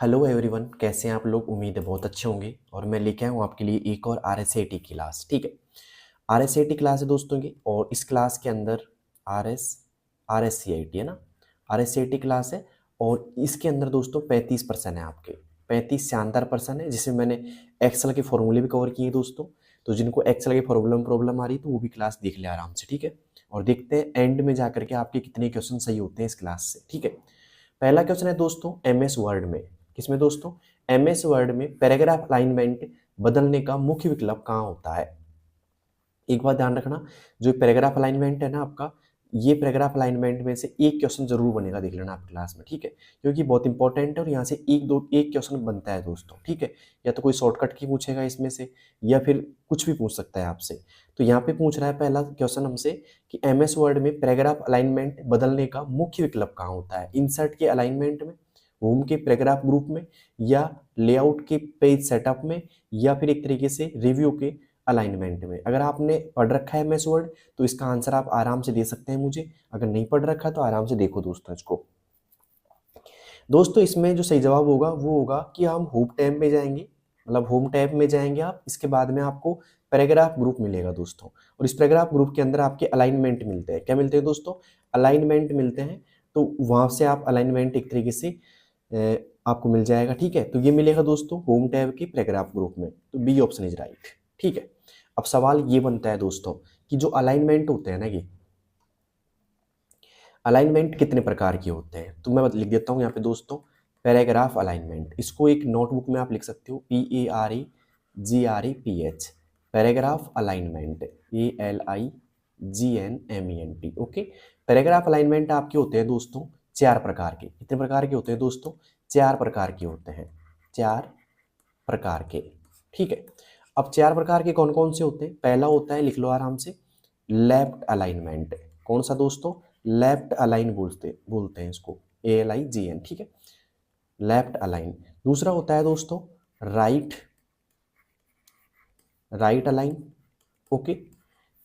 Hello everyone, कैसे हैं आप लोग। उम्मीद है बहुत अच्छे होंगे। और मैं लेके आया हूँ आपके लिए एक और RSAT क्लास। ठीक है, RSAT क्लास है दोस्तों की। और इस क्लास के अंदर RSCIT है ना, RSAT क्लास है। और इसके अंदर दोस्तों 35% है आपके, 35 शानदार पर्सन है, जिसमें मैंने एक्सेल के फॉर्मूले भी कवर किए दोस्तों। तो जिनको एक्सेल के प्रॉब्लम आ रही है तो वो भी क्लास देख ले आराम से। ठीक है, और देखते हैं एंड में जाकर के आपके कितने क्वेश्चन सही होते हैं इस क्लास से। ठीक है, पहला क्वेश्चन है दोस्तों MS वर्ड में। किसमें दोस्तों? MS वर्ड में पैराग्राफ अलाइनमेंट बदलने का मुख्य विकल्प कहाँ होता है। एक बात ध्यान रखना, जो पैराग्राफ अलाइनमेंट है ना आपका, ये पैराग्राफ अलाइनमेंट में से एक क्वेश्चन जरूर बनेगा, देख लेना आप क्लास में। ठीक है, क्योंकि बहुत इंपॉर्टेंट है और यहाँ से एक क्वेश्चन बनता है दोस्तों। ठीक है, या तो कोई शॉर्टकट की पूछेगा इसमें से, या फिर कुछ भी पूछ सकता है आपसे। तो यहाँ पे पूछ रहा है पहला क्वेश्चन हमसे कि MS वर्ड में पैराग्राफ अलाइनमेंट बदलने का मुख्य विकल्प कहाँ होता है। इंसर्ट के अलाइनमेंट में, होम के पैराग्राफ ग्रुप में, या लेआउट के पेज सेटअप में, या फिर एक तरीके से रिव्यू के अलाइनमेंट में। अगर आपने पढ़ रखा है MS वर्ड तो इसका आंसर आप आराम से दे सकते हैं मुझे। अगर नहीं पढ़ रखा तो आराम से देखो दोस्तों इसको। दोस्तों इसमें जो सही जवाब होगा वो होगा कि हम होम टैब में जाएंगे, मतलब होम टैब में जाएंगे आप। इसके बाद में आपको पैराग्राफ ग्रुप मिलेगा दोस्तों, और इस पैराग्राफ ग्रुप के अंदर आपके अलाइनमेंट मिलते हैं। क्या मिलते हैं दोस्तों? अलाइनमेंट मिलते हैं। तो वहां से आप अलाइनमेंट एक तरीके से आपको मिल जाएगा। ठीक है, तो ये मिलेगा दोस्तों होम टैब के पैराग्राफ ग्रुप में। तो बी ऑप्शन इज राइट। ठीक है, अब सवाल ये बनता है दोस्तों कि जो अलाइनमेंट होते हैं ना, ये अलाइनमेंट कितने प्रकार के होते हैं। तो मैं लिख देता हूँ यहाँ पे दोस्तों, पैराग्राफ अलाइनमेंट। इसको एक नोटबुक में आप लिख सकते हो, PAREGRAPH, paragraph alignment, ALIGNMENT। Okay, paragraph alignment आपके होते हैं दोस्तों 4 प्रकार के। कितने प्रकार के होते हैं दोस्तों? 4 प्रकार के होते हैं, 4 प्रकार के। ठीक है, अब 4 प्रकार के कौन कौन से होते हैं? पहला होता है, लिख लो आराम से, लेफ्ट अलाइनमेंट। कौन सा दोस्तों? लेफ्ट अलाइन बोलते हैं इसको, ALIGN। ठीक है, लेफ्ट अलाइन। दूसरा होता है दोस्तों राइट अलाइन। ओके,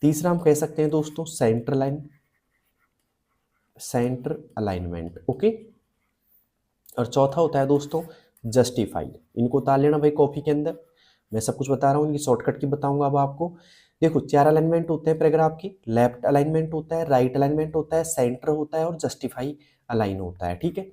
तीसरा हम कह सकते हैं दोस्तों सेंटर अलाइनमेंट। ओके, और चौथा होता है दोस्तों जस्टिफाइड। इनको उतार लेना भाई कॉपी के अंदर, मैं सब कुछ बता रहा हूँ, इनकी शॉर्टकट की बताऊंगा अब आपको। देखो 4 अलाइनमेंट होते हैं पैराग्राफ की, लेफ्ट अलाइनमेंट होता है, राइट अलाइनमेंट होता है, सेंटर होता है, और जस्टिफाई अलाइन होता है। ठीक है,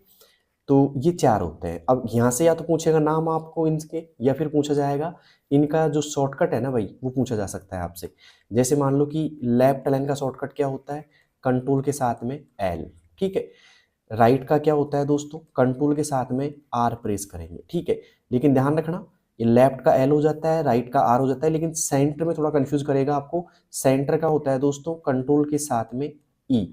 तो ये 4 होते हैं। अब यहाँ से या तो पूछेगा नाम आपको इनके, या फिर पूछा जाएगा इनका जो शॉर्टकट है ना भाई, वो पूछा जा सकता है आपसे। जैसे मान लो कि लेफ्ट अलाइन का शॉर्टकट क्या होता है? कंट्रोल के साथ में L। ठीक है, राइट का क्या होता है दोस्तों? कंट्रोल के साथ में R प्रेस करेंगे। ठीक है, लेकिन ध्यान रखना, ये लेफ्ट का L हो जाता है, राइट का R हो जाता है, लेकिन सेंटर में थोड़ा कंफ्यूज करेगा आपको। सेंटर का होता है दोस्तों कंट्रोल के साथ में E।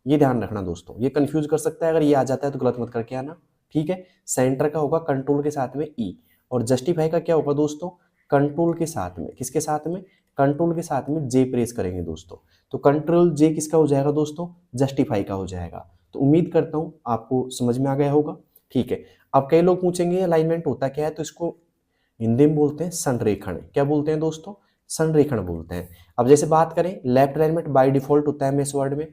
ये ध्यान रखना दोस्तों, ये कंफ्यूज कर सकता है। अगर ये आ जाता है तो गलत मत करके आना। ठीक है, सेंटर का होगा कंट्रोल के साथ में E। और जस्टिफाई का क्या होगा दोस्तों? कंट्रोल के साथ में, किसके साथ में? कंट्रोल के साथ में J प्रेस करेंगे दोस्तों। तो कंट्रोल J किसका हो जाएगा दोस्तों? जस्टिफाई का हो जाएगा। तो उम्मीद करता हूं आपको समझ में आ गया होगा। ठीक है, अब कई लोग पूछेंगे अलाइनमेंट होता क्या है, तो इसको हिंदी में बोलते हैं संरेखण। क्या बोलते हैं दोस्तों? संरेखण बोलते हैं। अब जैसे बात करें, लेफ्ट अलाइनमेंट बाय डिफॉल्ट होता है MS वर्ड में,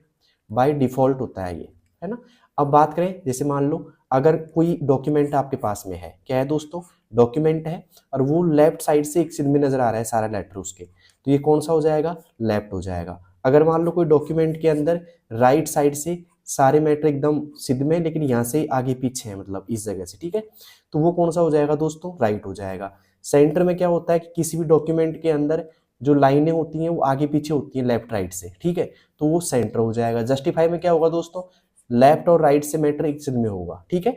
बाय डिफॉल्ट होता है ये, है ना। अब बात करें, जैसे मान लो अगर कोई डॉक्यूमेंट आपके पास में है, क्या है दोस्तों? डॉक्यूमेंट है, और वो लेफ्ट साइड से एक सिर में नजर आ रहा है सारा लेटर उसके, तो ये कौन सा हो जाएगा? लेफ्ट हो जाएगा। अगर मान लो कोई डॉक्यूमेंट के अंदर राइट साइड से सारे मैटर एकदम सिद्ध में, लेकिन यहाँ से आगे पीछे है, मतलब इस जगह से, ठीक है, तो वो कौन सा हो जाएगा दोस्तों? राइट हो जाएगा। सेंटर में क्या होता है कि किसी भी डॉक्यूमेंट के अंदर जो लाइनें होती हैं वो आगे पीछे होती हैं लेफ्ट राइट से, ठीक है, तो वो सेंटर हो जाएगा। जस्टिफाई में क्या होगा दोस्तों? लेफ्ट और राइट से मैटर एक सिद्ध में होगा, ठीक है,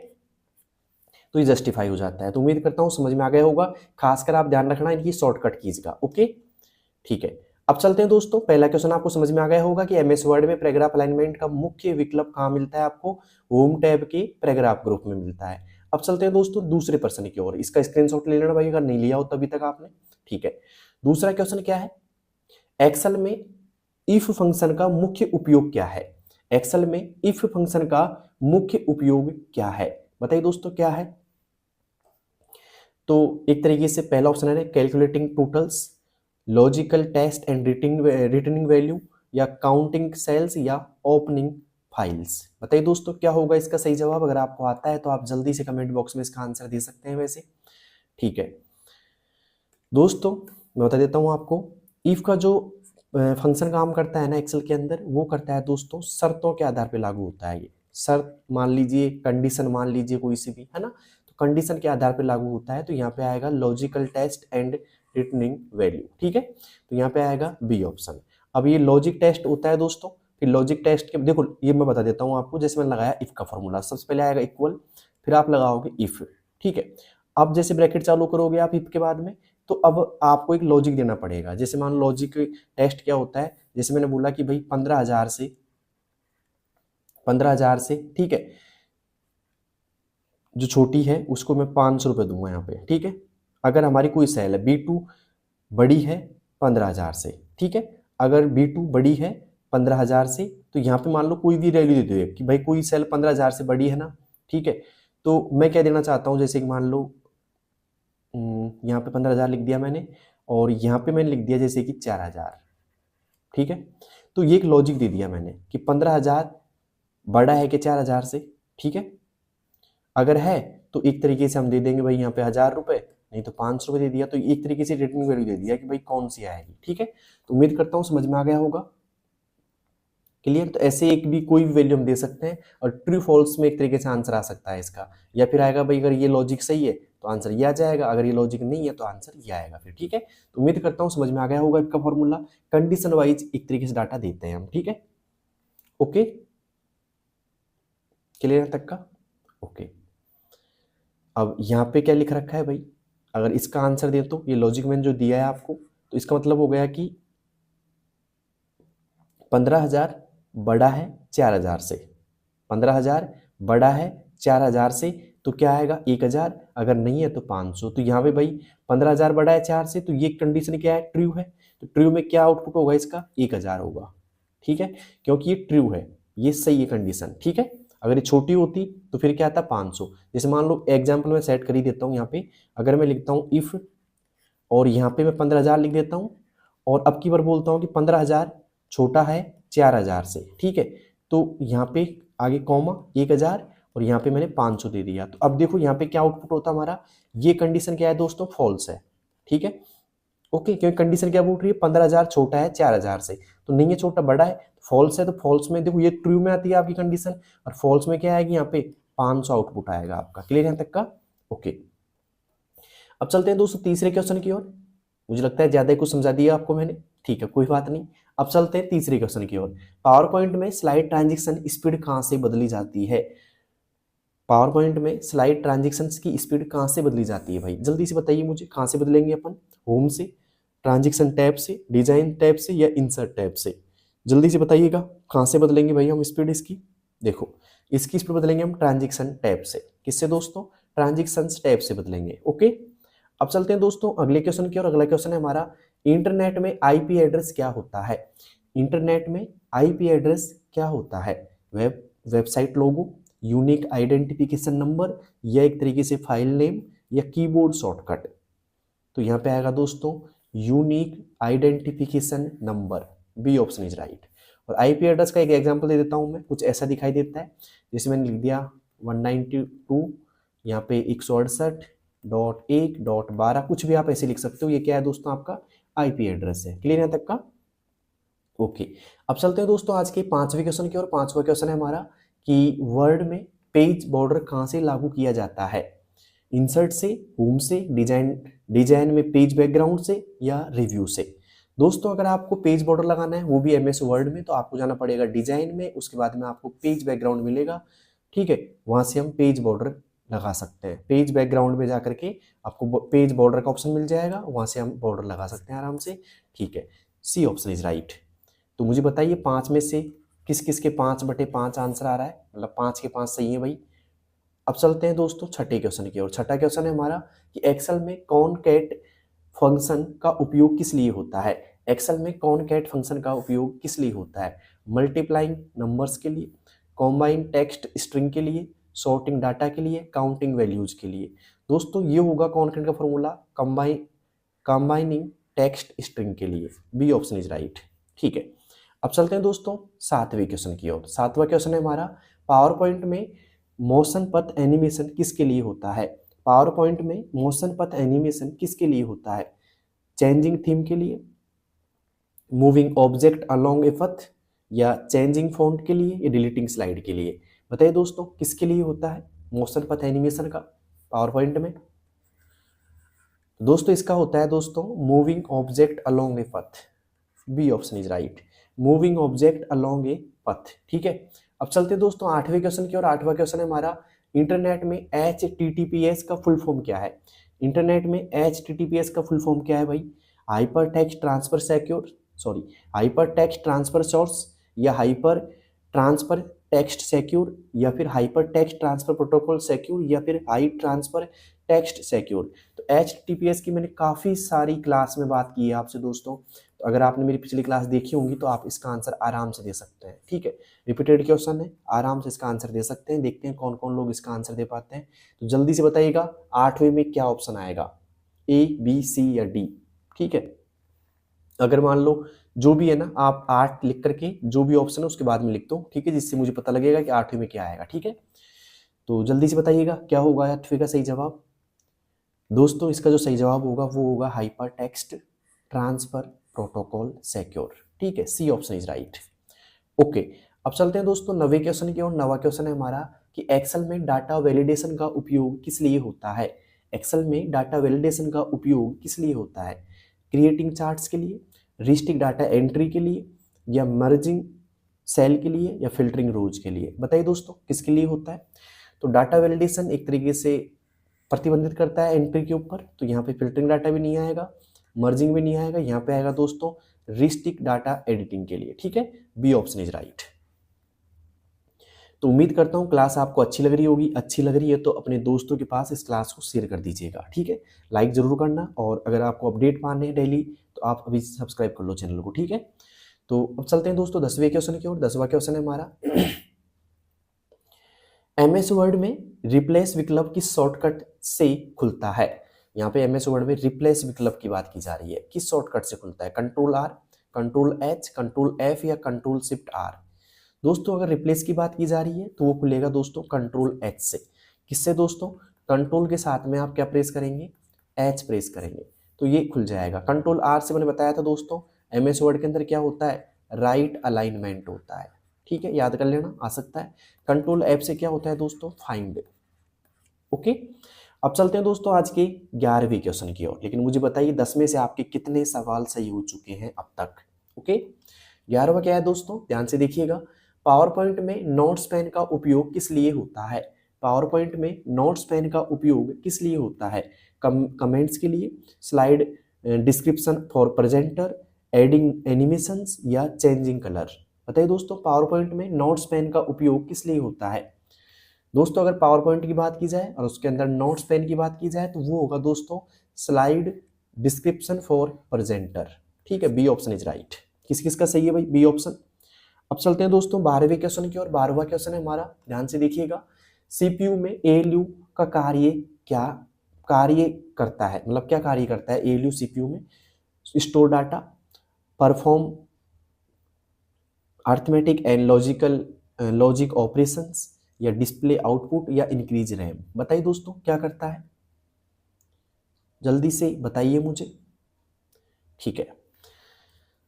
तो ये जस्टिफाई हो जाता है। तो उम्मीद करता हूँ समझ में आ गया होगा। खासकर आप ध्यान रखना इनकी शॉर्टकट कीज का। ओके, ठीक है, अब चलते हैं दोस्तों। पहला क्वेश्चन आपको समझ में आ गया होगा कि MS वर्ड में पैराग्राफ अलाइनमेंट का मुख्य विकल्प कहाँ मिलता है आपको? होम टैब के पैराग्राफ ग्रुप में मिलता है। अब चलते हैं दोस्तों दूसरे प्रश्न की ओर। इसका स्क्रीनशॉट ले लेना भाई अगर नहीं लिया हो तभी तक आपने। ठीक है, दूसरा क्वेश्चन क्या है? एक्सेल में इफ फंक्शन का मुख्य उपयोग क्या है? एक्सेल में इफ फंक्शन का मुख्य उपयोग क्या है? बताइए दोस्तों क्या है? तो एक तरीके से पहला ऑप्शन है calculating totals, logical test and returning value, या काउंटिंग सेल्स, या ओपनिंग फाइल्स। बताइए दोस्तों क्या होगा इसका सही जवाब। अगर आपको आता है तो आप जल्दी से कमेंट बॉक्स में इसका आंसर दे सकते हैं वैसे। ठीक है दोस्तों, मैं बता देता हूँ आपको, इफ का जो फंक्शन काम करता है ना एक्सेल के अंदर, वो करता है दोस्तों शर्तों के आधार पे लागू होता है। ये शर्त मान लीजिए, कंडीशन मान लीजिए कोई सी भी, है ना, तो कंडीशन के आधार पे लागू होता है। तो यहाँ पे आएगा logical test and returning value. ठीक है, तो यहाँ पे आएगा बी ऑप्शन। अब ये लॉजिक टेस्ट होता है दोस्तों, फिर लॉजिक टेस्ट के देखो ये मैं बता देता हूँ आपको। जैसे मैंने लगाया इफ का फॉर्मूला, सबसे पहले आएगा इक्वल, फिर आप लगाओगे इफ। ठीक है, अब जैसे ब्रैकेट चालू करोगे आप इफ के बाद में, तो अब आपको एक लॉजिक देना पड़ेगा। जैसे मान लो लॉजिक टेस्ट क्या होता है, जैसे मैंने बोला कि भाई 15,000 से, ठीक है, जो छोटी है उसको मैं 500 रुपये दूंगा यहाँ पे। ठीक है, अगर हमारी कोई सेल है B2 बड़ी है 15,000 से, ठीक है, अगर B2 बड़ी है 15,000 से, तो यहाँ पे मान लो कोई भी वैल्यू दे दो कि भाई कोई सेल 15,000 से बड़ी है ना। ठीक है, तो मैं क्या देना चाहता हूँ, जैसे कि मान लो यहाँ पे 15,000 लिख दिया मैंने, और यहाँ पे मैंने लिख दिया जैसे कि 4,000। ठीक है, तो ये एक लॉजिक दे दिया मैंने कि 15,000 बड़ा है कि 4,000 से। ठीक है, अगर है तो एक तरीके से हम दे देंगे भाई यहाँ पे 1,000 रुपये, नहीं तो 500 रुपये दे दिया, तो एक तरीके से रिटर्निंग वैल्यू दे दिया कि भाई कौन सी आएगी। ठीक है, तो उम्मीद करता हूँ समझ में आ गया होगा। क्लियर, तो ऐसे एक भी कोई भी वैल्यू हम दे सकते हैं, और ट्रू फॉल्स में एक तरीके से आंसर आ सकता है इसका, या फिर आएगा भाई अगर ये लॉजिक सही है तो आंसर ये आ जाएगा, अगर ये लॉजिक नहीं है तो आंसर ये आएगा फिर। ठीक है, तो उम्मीद करता हूँ समझ में आ गया होगा इसका फॉर्मूला। कंडीशन वाइज एक तरीके से डाटा देते हैं हम। ठीक है, ओके, क्लियर तक का, ओके। अब यहाँ पे क्या लिख रखा है भाई, अगर इसका आंसर दे तो ये लॉजिक मैंने जो दिया है आपको, तो इसका मतलब हो गया कि 15,000 बड़ा है 4,000 से, 15,000 बड़ा है 4,000 से, तो क्या आएगा 1,000, अगर नहीं है तो 500। तो यहाँ पे भाई 15,000 बड़ा है 4 से, तो ये कंडीशन क्या है, ट्रू है। तो ट्रू में क्या आउटपुट होगा इसका, 1,000 होगा। ठीक है, क्योंकि ये ट्रू है, ये सही है कंडीशन। ठीक है, अगर ये छोटी होती तो फिर क्या आता 500। जैसे मान लो एग्जाम्पल में सेट कर ही देता हूँ यहाँ पे, अगर मैं लिखता हूँ इफ, और यहाँ पे मैं 15,000 लिख देता हूँ, और अब की बार बोलता हूँ कि 15,000 छोटा है 4,000 से। ठीक है, तो यहाँ पे आगे कॉमा 1,000, और यहाँ पे मैंने 500 दे दिया। तो अब देखो यहाँ पे क्या आउटपुट होता है हमारा, ये कंडीशन क्या है दोस्तों, फॉल्स है। ठीक है, ओके, क्योंकि कंडीशन क्या बोल रही है, 15,000 छोटा है 4,000 से, तो नहीं है छोटा, बड़ा है, फॉल्स है। तो फॉल्स में देखो ये ट्रू में आती है आपकी कंडीशन, और फॉल्स में क्या आएगी यहाँ पे 500 आउटपुट आएगा आपका। क्लियर यहाँ तक का, ओके। अब चलते हैं दोस्तों तीसरे क्वेश्चन की ओर। मुझे लगता है ज्यादा ही कुछ समझा दिया आपको मैंने, ठीक है, कोई बात नहीं। अब चलते हैं तीसरे क्वेश्चन की ओर। पावर पॉइंट में स्लाइड ट्रांजेक्शन स्पीड कहाँ से बदली जाती है। पावर पॉइंट में स्लाइड ट्रांजेक्शन की स्पीड कहाँ से बदली जाती है भाई, जल्दी से बताइए मुझे, कहाँ से बदलेंगे अपन, होम से, ट्रांजेक्शन टैब से, डिजाइन टैब से, या इंसर्ट टैब से, जल्दी से बताइएगा कहाँ से बदलेंगे भाई हम स्पीड इसकी। देखो इसकी स्पीड बदलेंगे हम ट्रांजेक्शन टैब से। किससे दोस्तों, ट्रांजेक्शन टैब से बदलेंगे। ओके, अब चलते हैं दोस्तों अगले क्वेश्चन की ओर। अगला क्वेश्चन है हमारा, इंटरनेट में आईपी एड्रेस क्या होता है। इंटरनेट में आईपी एड्रेस क्या होता है, website logo, unique identification number, या एक तरीके से फाइल नेम, या कीबोर्ड शॉर्टकट। तो यहाँ पे आएगा दोस्तों unique identification number, B option is right. और आईपी एड्रेस का एक एग्जांपल दे देता हूँ मैं, कुछ ऐसा दिखाई देता है, जैसे मैंने लिख दिया 192, यहाँ पे 168.1.12, कुछ भी आप ऐसे लिख सकते हो। ये क्या है दोस्तों, आपका आईपी एड्रेस है। क्लियर यहाँ तक का, ओके। अब चलते हैं दोस्तों आज के पांचवें क्वेश्चन की ओर। पांचवा क्वेश्चन है हमारा कि वर्ड में पेज बॉर्डर कहाँ से लागू किया जाता है, इंसर्ट से, होम से, डिजाइन में पेज बैकग्राउंड से, या रिव्यू से। दोस्तों अगर आपको पेज बॉर्डर लगाना है वो भी एमएस वर्ड में, तो आपको जाना पड़ेगा डिजाइन में, उसके बाद में आपको पेज बैकग्राउंड मिलेगा। ठीक है, वहां से हम पेज बॉर्डर लगा सकते हैं। पेज बैकग्राउंड में जाकर के आपको पेज बॉर्डर का ऑप्शन मिल जाएगा, वहां से हम बॉर्डर लगा सकते हैं आराम से। ठीक है, सी ऑप्शन इज राइट। तो मुझे बताइए 5 में से किस किस के 5/5 आंसर आ रहा है, मतलब 5 के 5 सही है भाई। अब चलते हैं दोस्तों छठे क्वेश्चन की ओर। छठा क्वेश्चन है हमारा कि एक्सेल में कॉनकैट फंक्शन का उपयोग किस लिए होता है। एक्सेल में कॉनकैट फंक्शन का उपयोग किस लिए होता है, मल्टीप्लाइंग नंबर्स के लिए, कॉम्बाइन टेक्स्ट स्ट्रिंग के लिए, सॉर्टिंग डाटा के लिए, काउंटिंग वैल्यूज के लिए। दोस्तों ये होगा कॉनकैट का फॉर्मूला, कंबाइनिंग टेक्स्ट स्ट्रिंग के लिए, बी ऑप्शन इज राइट। ठीक है, अब चलते हैं दोस्तों 7वें क्वेश्चन की ओर। 7वां क्वेश्चन है हमारा, पावर पॉइंट में मोशन पथ एनिमेशन किसके लिए होता है? पावर पॉइंट में मोशन पथ एनिमेशन किसके लिए होता है? चेंजिंग थीम के लिए, मूविंग ऑब्जेक्ट अलोंग ए पथ, या चेंजिंग फॉन्ट के लिए, या डिलीटिंग स्लाइड के लिए? बताइए दोस्तों किसके लिए होता है मोशन पथ एनिमेशन का पावर पॉइंट में? दोस्तों इसका होता है दोस्तों moving object along a path. B option is right, moving object along a path. ठीक है, अब चलते हैं दोस्तों 8वें क्वेश्चन की ओर। 8वां क्वेश्चन है हमारा, इंटरनेट में HTTPS का फुल फॉर्म क्या है? इंटरनेट में HTTPS का फुल फॉर्म क्या है भाई? Hyper text transfer secure, sorry, hyper text transfer source, या हाइपर ट्रांसफर टेक्स्ट सिक्योर, या फिर hyper text transfer protocol secure, या फिर हाई ट्रांसफर टेक्स्ट सिक्योर? तो HTTPS की मैंने काफ़ी सारी क्लास में बात की है आपसे दोस्तों, तो अगर आपने मेरी पिछली क्लास देखी होंगी तो आप इसका आंसर आराम से दे सकते हैं। ठीक है, रिपीटेड क्वेश्चन है, आराम से इसका आंसर दे सकते हैं। देखते हैं कौन कौन लोग इसका आंसर दे पाते हैं, तो जल्दी से बताइएगा 8वें में क्या ऑप्शन आएगा, A, B, C या D? ठीक है, अगर मान लो जो भी है ना, आप 8 लिख करके जो भी ऑप्शन है उसके बाद में लिख दो, ठीक है, जिससे मुझे पता लगेगा कि 8वें में क्या आएगा। ठीक है, तो जल्दी से बताइएगा क्या होगा 8वें का सही जवाब। दोस्तों इसका जो सही जवाब होगा वो होगा hyper text transfer protocol secure. ठीक है, C option is right. Okay, अब चलते हैं दोस्तों 9वें क्वेश्चन की ओर। 9वां क्वेश्चन है हमारा कि एक्सेल में डाटा वैलिडेशन का उपयोग किस लिए होता है? एक्सेल में डाटा वैलिडेशन का उपयोग किस लिए होता है? क्रिएटिंग चार्ट्स के लिए, रिस्ट्रिक्ट डाटा एंट्री के लिए, या मर्जिंग सेल के लिए, या फिल्टरिंग रोज के लिए? बताइए दोस्तों किसके लिए होता है? तो डाटा वैलिडेशन एक तरीके से प्रतिबंधित करता है एंट्री के ऊपर, तो यहाँ पे फिल्टरिंग डाटा भी नहीं आएगा, मर्जिंग भी नहीं आएगा, यहाँ पे आएगा दोस्तों रिस्ट्रिक्ट डाटा एडिटिंग के लिए। ठीक है, बी ऑप्शन इज राइट। तो उम्मीद करता हूँ क्लास आपको अच्छी लग रही होगी। अच्छी लग रही है तो अपने दोस्तों के पास इस क्लास को शेयर कर दीजिएगा। ठीक है, लाइक जरूर करना, और अगर आपको अपडेट पाने हैं डेली तो आप अभी सब्सक्राइब कर लो चैनल को। ठीक है, तो अब चलते हैं दोस्तों 10वें क्वेश्चन की ओर। 10वां क्वेश्चन है हमारा, MS वर्ड में रिप्लेस विकल्प किस शॉर्टकट से खुलता है? यहाँ पे MS वर्ड में रिप्लेस विकल्प की बात की जा रही है, किस शॉर्टकट से खुलता है? Control R, control H, control F, या कंट्रोल शिफ्ट R? दोस्तों अगर रिप्लेस की बात की जा रही है तो वो खुलेगा दोस्तों कंट्रोल H से। किससे दोस्तों? कंट्रोल के साथ में आप क्या प्रेस करेंगे? H प्रेस करेंगे तो ये खुल जाएगा। कंट्रोल R से मैंने बताया था दोस्तों MS वर्ड के अंदर क्या होता है? राइट अलाइनमेंट होता है। ठीक है, याद कर लेना, आ सकता है। कंट्रोल F से क्या होता है दोस्तों? फाइंड। ओके, अब चलते हैं दोस्तों आज के 11वें क्वेश्चन की ओर। लेकिन मुझे बताइए 10 में से आपके कितने सवाल सही हो चुके हैं अब तक? ओके, 11वां क्या है दोस्तों, ध्यान से देखिएगा। पावर पॉइंट में नोट्स पेन का उपयोग किस लिए होता है? पावर पॉइंट में नोट्स पेन का उपयोग किस लिए होता है? कमेंट्स के लिए, slide description for presenter, adding animations, या चेंजिंग कलर? बताइए दोस्तों पावर पॉइंट में नोट्स पेन का उपयोग किस लिए होता है? दोस्तों अगर पावर पॉइंट की बात की जाए और उसके अंदर नोट्स पेन की बात की जाए तो वो होगा दोस्तों स्लाइड डिस्क्रिप्शन फॉर प्रेजेंटर। ठीक है, बी ऑप्शन इज राइट। किस किस का सही है भाई? B option. अब चलते हैं दोस्तों 12वें क्वेश्चन की ओर। 12वां क्वेश्चन है हमारा, ध्यान से देखिएगा। सीपीयू में ALU का क्या कार्य करता है? मतलब क्या कार्य करता है ALU सीपीयू में? Store data, perform arithmetic and logic operations, या डिस्प्ले आउटपुट, या इंक्रीज रैम? बताइए दोस्तों क्या करता है, जल्दी से बताइए मुझे। ठीक है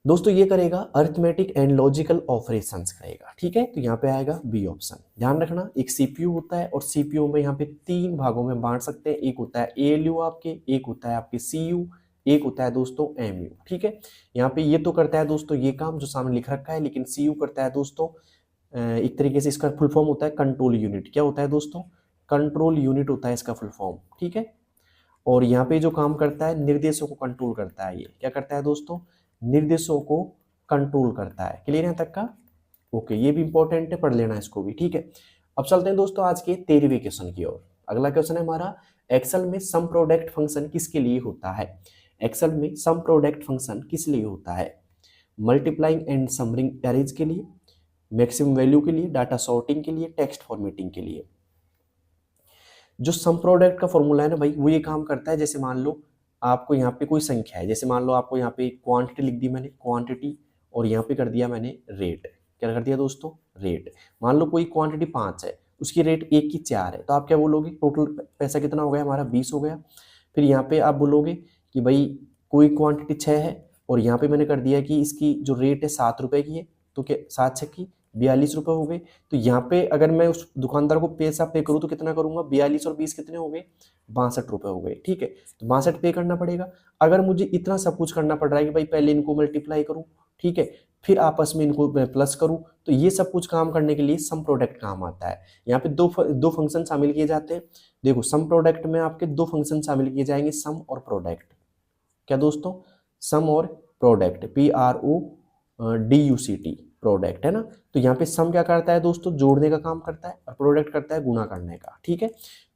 दोस्तों, ये करेगा अर्थमेटिक एंड लॉजिकल ऑपरेशंस करेगा। ठीक है, तो यहाँ पे आएगा बी ऑप्शन। ध्यान रखना, एक सीपीयू होता है और सीपीयू में यहाँ पे 3 भागों में बांट सकते हैं। एक होता है ALU आपके, एक होता है आपके CU, एक होता है दोस्तों MU। ठीक है, यहाँ पे ये तो करता है दोस्तों ये काम जो सामने लिख रखा है, लेकिन CU करता है दोस्तों एक तरीके से इसका फुल फॉर्म होता है कंट्रोल यूनिट। क्या होता है दोस्तों? कंट्रोल यूनिट होता है इसका फुल फॉर्म। ठीक है, और यहाँ पे जो काम करता है निर्देशों को कंट्रोल करता है। ये क्या करता है दोस्तों? निर्देशों को कंट्रोल करता है। क्लियर यहाँ तक का? ओके, ये भी इंपॉर्टेंट है, पढ़ लेना इसको भी। ठीक है, अब चलते हैं दोस्तों आज के 13वें क्वेश्चन की ओर। अगला क्वेश्चन है हमारा, एक्सेल में सम प्रोडक्ट फंक्शन किसके लिए होता है? एक्सेल में सम प्रोडक्ट फंक्शन किस लिए होता है? मल्टीप्लाइंग एंड समरिंग एरेज के लिए, मैक्सिमम वैल्यू के लिए, डाटा सॉर्टिंग के लिए, टेक्स्ट फॉर्मेटिंग के लिए? जो सम प्रोडक्ट का फॉर्मूला है ना भाई, वो ये काम करता है, जैसे मान लो आपको यहाँ पे कोई संख्या है, जैसे मान लो आपको यहाँ पे क्वांटिटी लिख दी मैंने, क्वांटिटी, और यहाँ पे कर दिया मैंने रेट। क्या कर दिया दोस्तों? रेट। मान लो कोई क्वांटिटी 5 है, उसकी रेट 1 की 4 है, तो आप क्या बोलोगे? टोटल पैसा कितना हो गया हमारा? 20 हो गया। फिर यहाँ पे आप बोलोगे कि भाई कोई क्वांटिटी 6 है और यहाँ पे मैंने कर दिया कि इसकी जो रेट है 7 रुपये की है, तो क्या 7 छक्की 42 रुपये हो गए। तो यहाँ पे अगर मैं उस दुकानदार को पैसा पे करूँ तो कितना करूँगा? 42 और 20 कितने हो गए? 62 रुपये हो गए। ठीक है, तो 62 पे करना पड़ेगा। अगर मुझे इतना सब कुछ करना पड़ रहा है कि भाई पहले इनको मल्टीप्लाई करूँ, ठीक है, फिर आपस में इनको प्लस करूँ, तो ये सब कुछ काम करने के लिए सम प्रोडक्ट काम आता है। यहाँ पे दो फंक्शन शामिल किए जाते हैं। देखो सम प्रोडक्ट में आपके दो फंक्शन शामिल किए जाएंगे, सम और प्रोडक्ट। क्या दोस्तों? सम और प्रोडक्ट, PRODUCT, प्रोडक्ट है ना। तो यहाँ पे सम क्या करता है दोस्तों? जोड़ने का काम करता है, और प्रोडक्ट करता है गुणा करने का। ठीक है,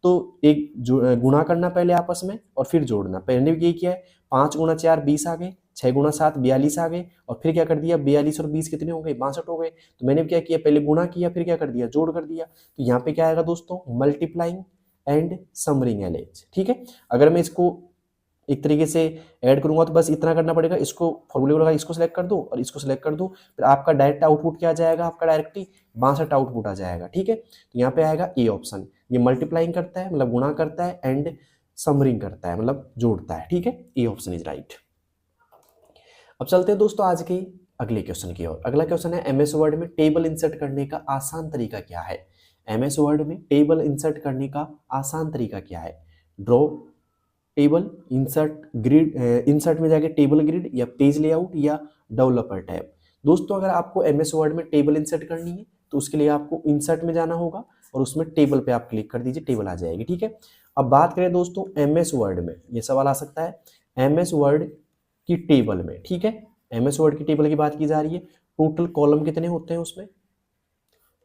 तो एक गुणा करना पहले आपस में और फिर जोड़ना। पहले ये किया है 5 गुणा 4 20 आ गए, 6 गुणा 7 42 आ गए, और फिर क्या कर दिया? 42 और 20 कितने हो गए? 62 हो गए। तो मैंने क्या किया? पहले गुणा किया, फिर क्या कर दिया? जोड़ कर दिया। तो यहाँ पे क्या आएगा दोस्तों? Multiplying and summing LH। ठीक है, अगर मैं इसको एक तरीके से ऐड करूंगा तो बस इतना करना पड़ेगा, इसको फॉर्मूले को लगा, इसको सिलेक्ट कर दो और इसको सिलेक्ट कर दो, फिर आपका डायरेक्ट आउटपुट क्या आ जाएगा? आपका डायरेक्टली 62 आउटपुट आ जाएगा। ठीक है, तो यहाँ पे आएगा ए ऑप्शन। ये मल्टीप्लाइंग करता है मतलब गुणा करता है, एंड समरिंग करता है मतलब जोड़ता है। ठीक है, ए ऑप्शन इज राइट। अब चलते हैं दोस्तों आज के अगले क्वेश्चन की ओर। अगला क्वेश्चन है MS वर्ड में टेबल इंसर्ट करने का आसान तरीका क्या है? MS वर्ड में टेबल इंसर्ट करने का आसान तरीका क्या है? Draw table, insert grid, insert में जाके टेबल ग्रिड, या पेज लेआउट, या डेवलपर टैब। दोस्तों अगर आपको MS वर्ड में टेबल इंसर्ट करनी है तो उसके लिए आपको इंसर्ट में जाना होगा और उसमें टेबल पे आप क्लिक कर दीजिए, टेबल आ जाएगी। ठीक है, अब बात करें दोस्तों MS वर्ड में, ये सवाल आ सकता है MS वर्ड की टेबल में। ठीक है, MS वर्ड की टेबल की बात की जा रही है। टोटल कॉलम कितने होते हैं उसमें?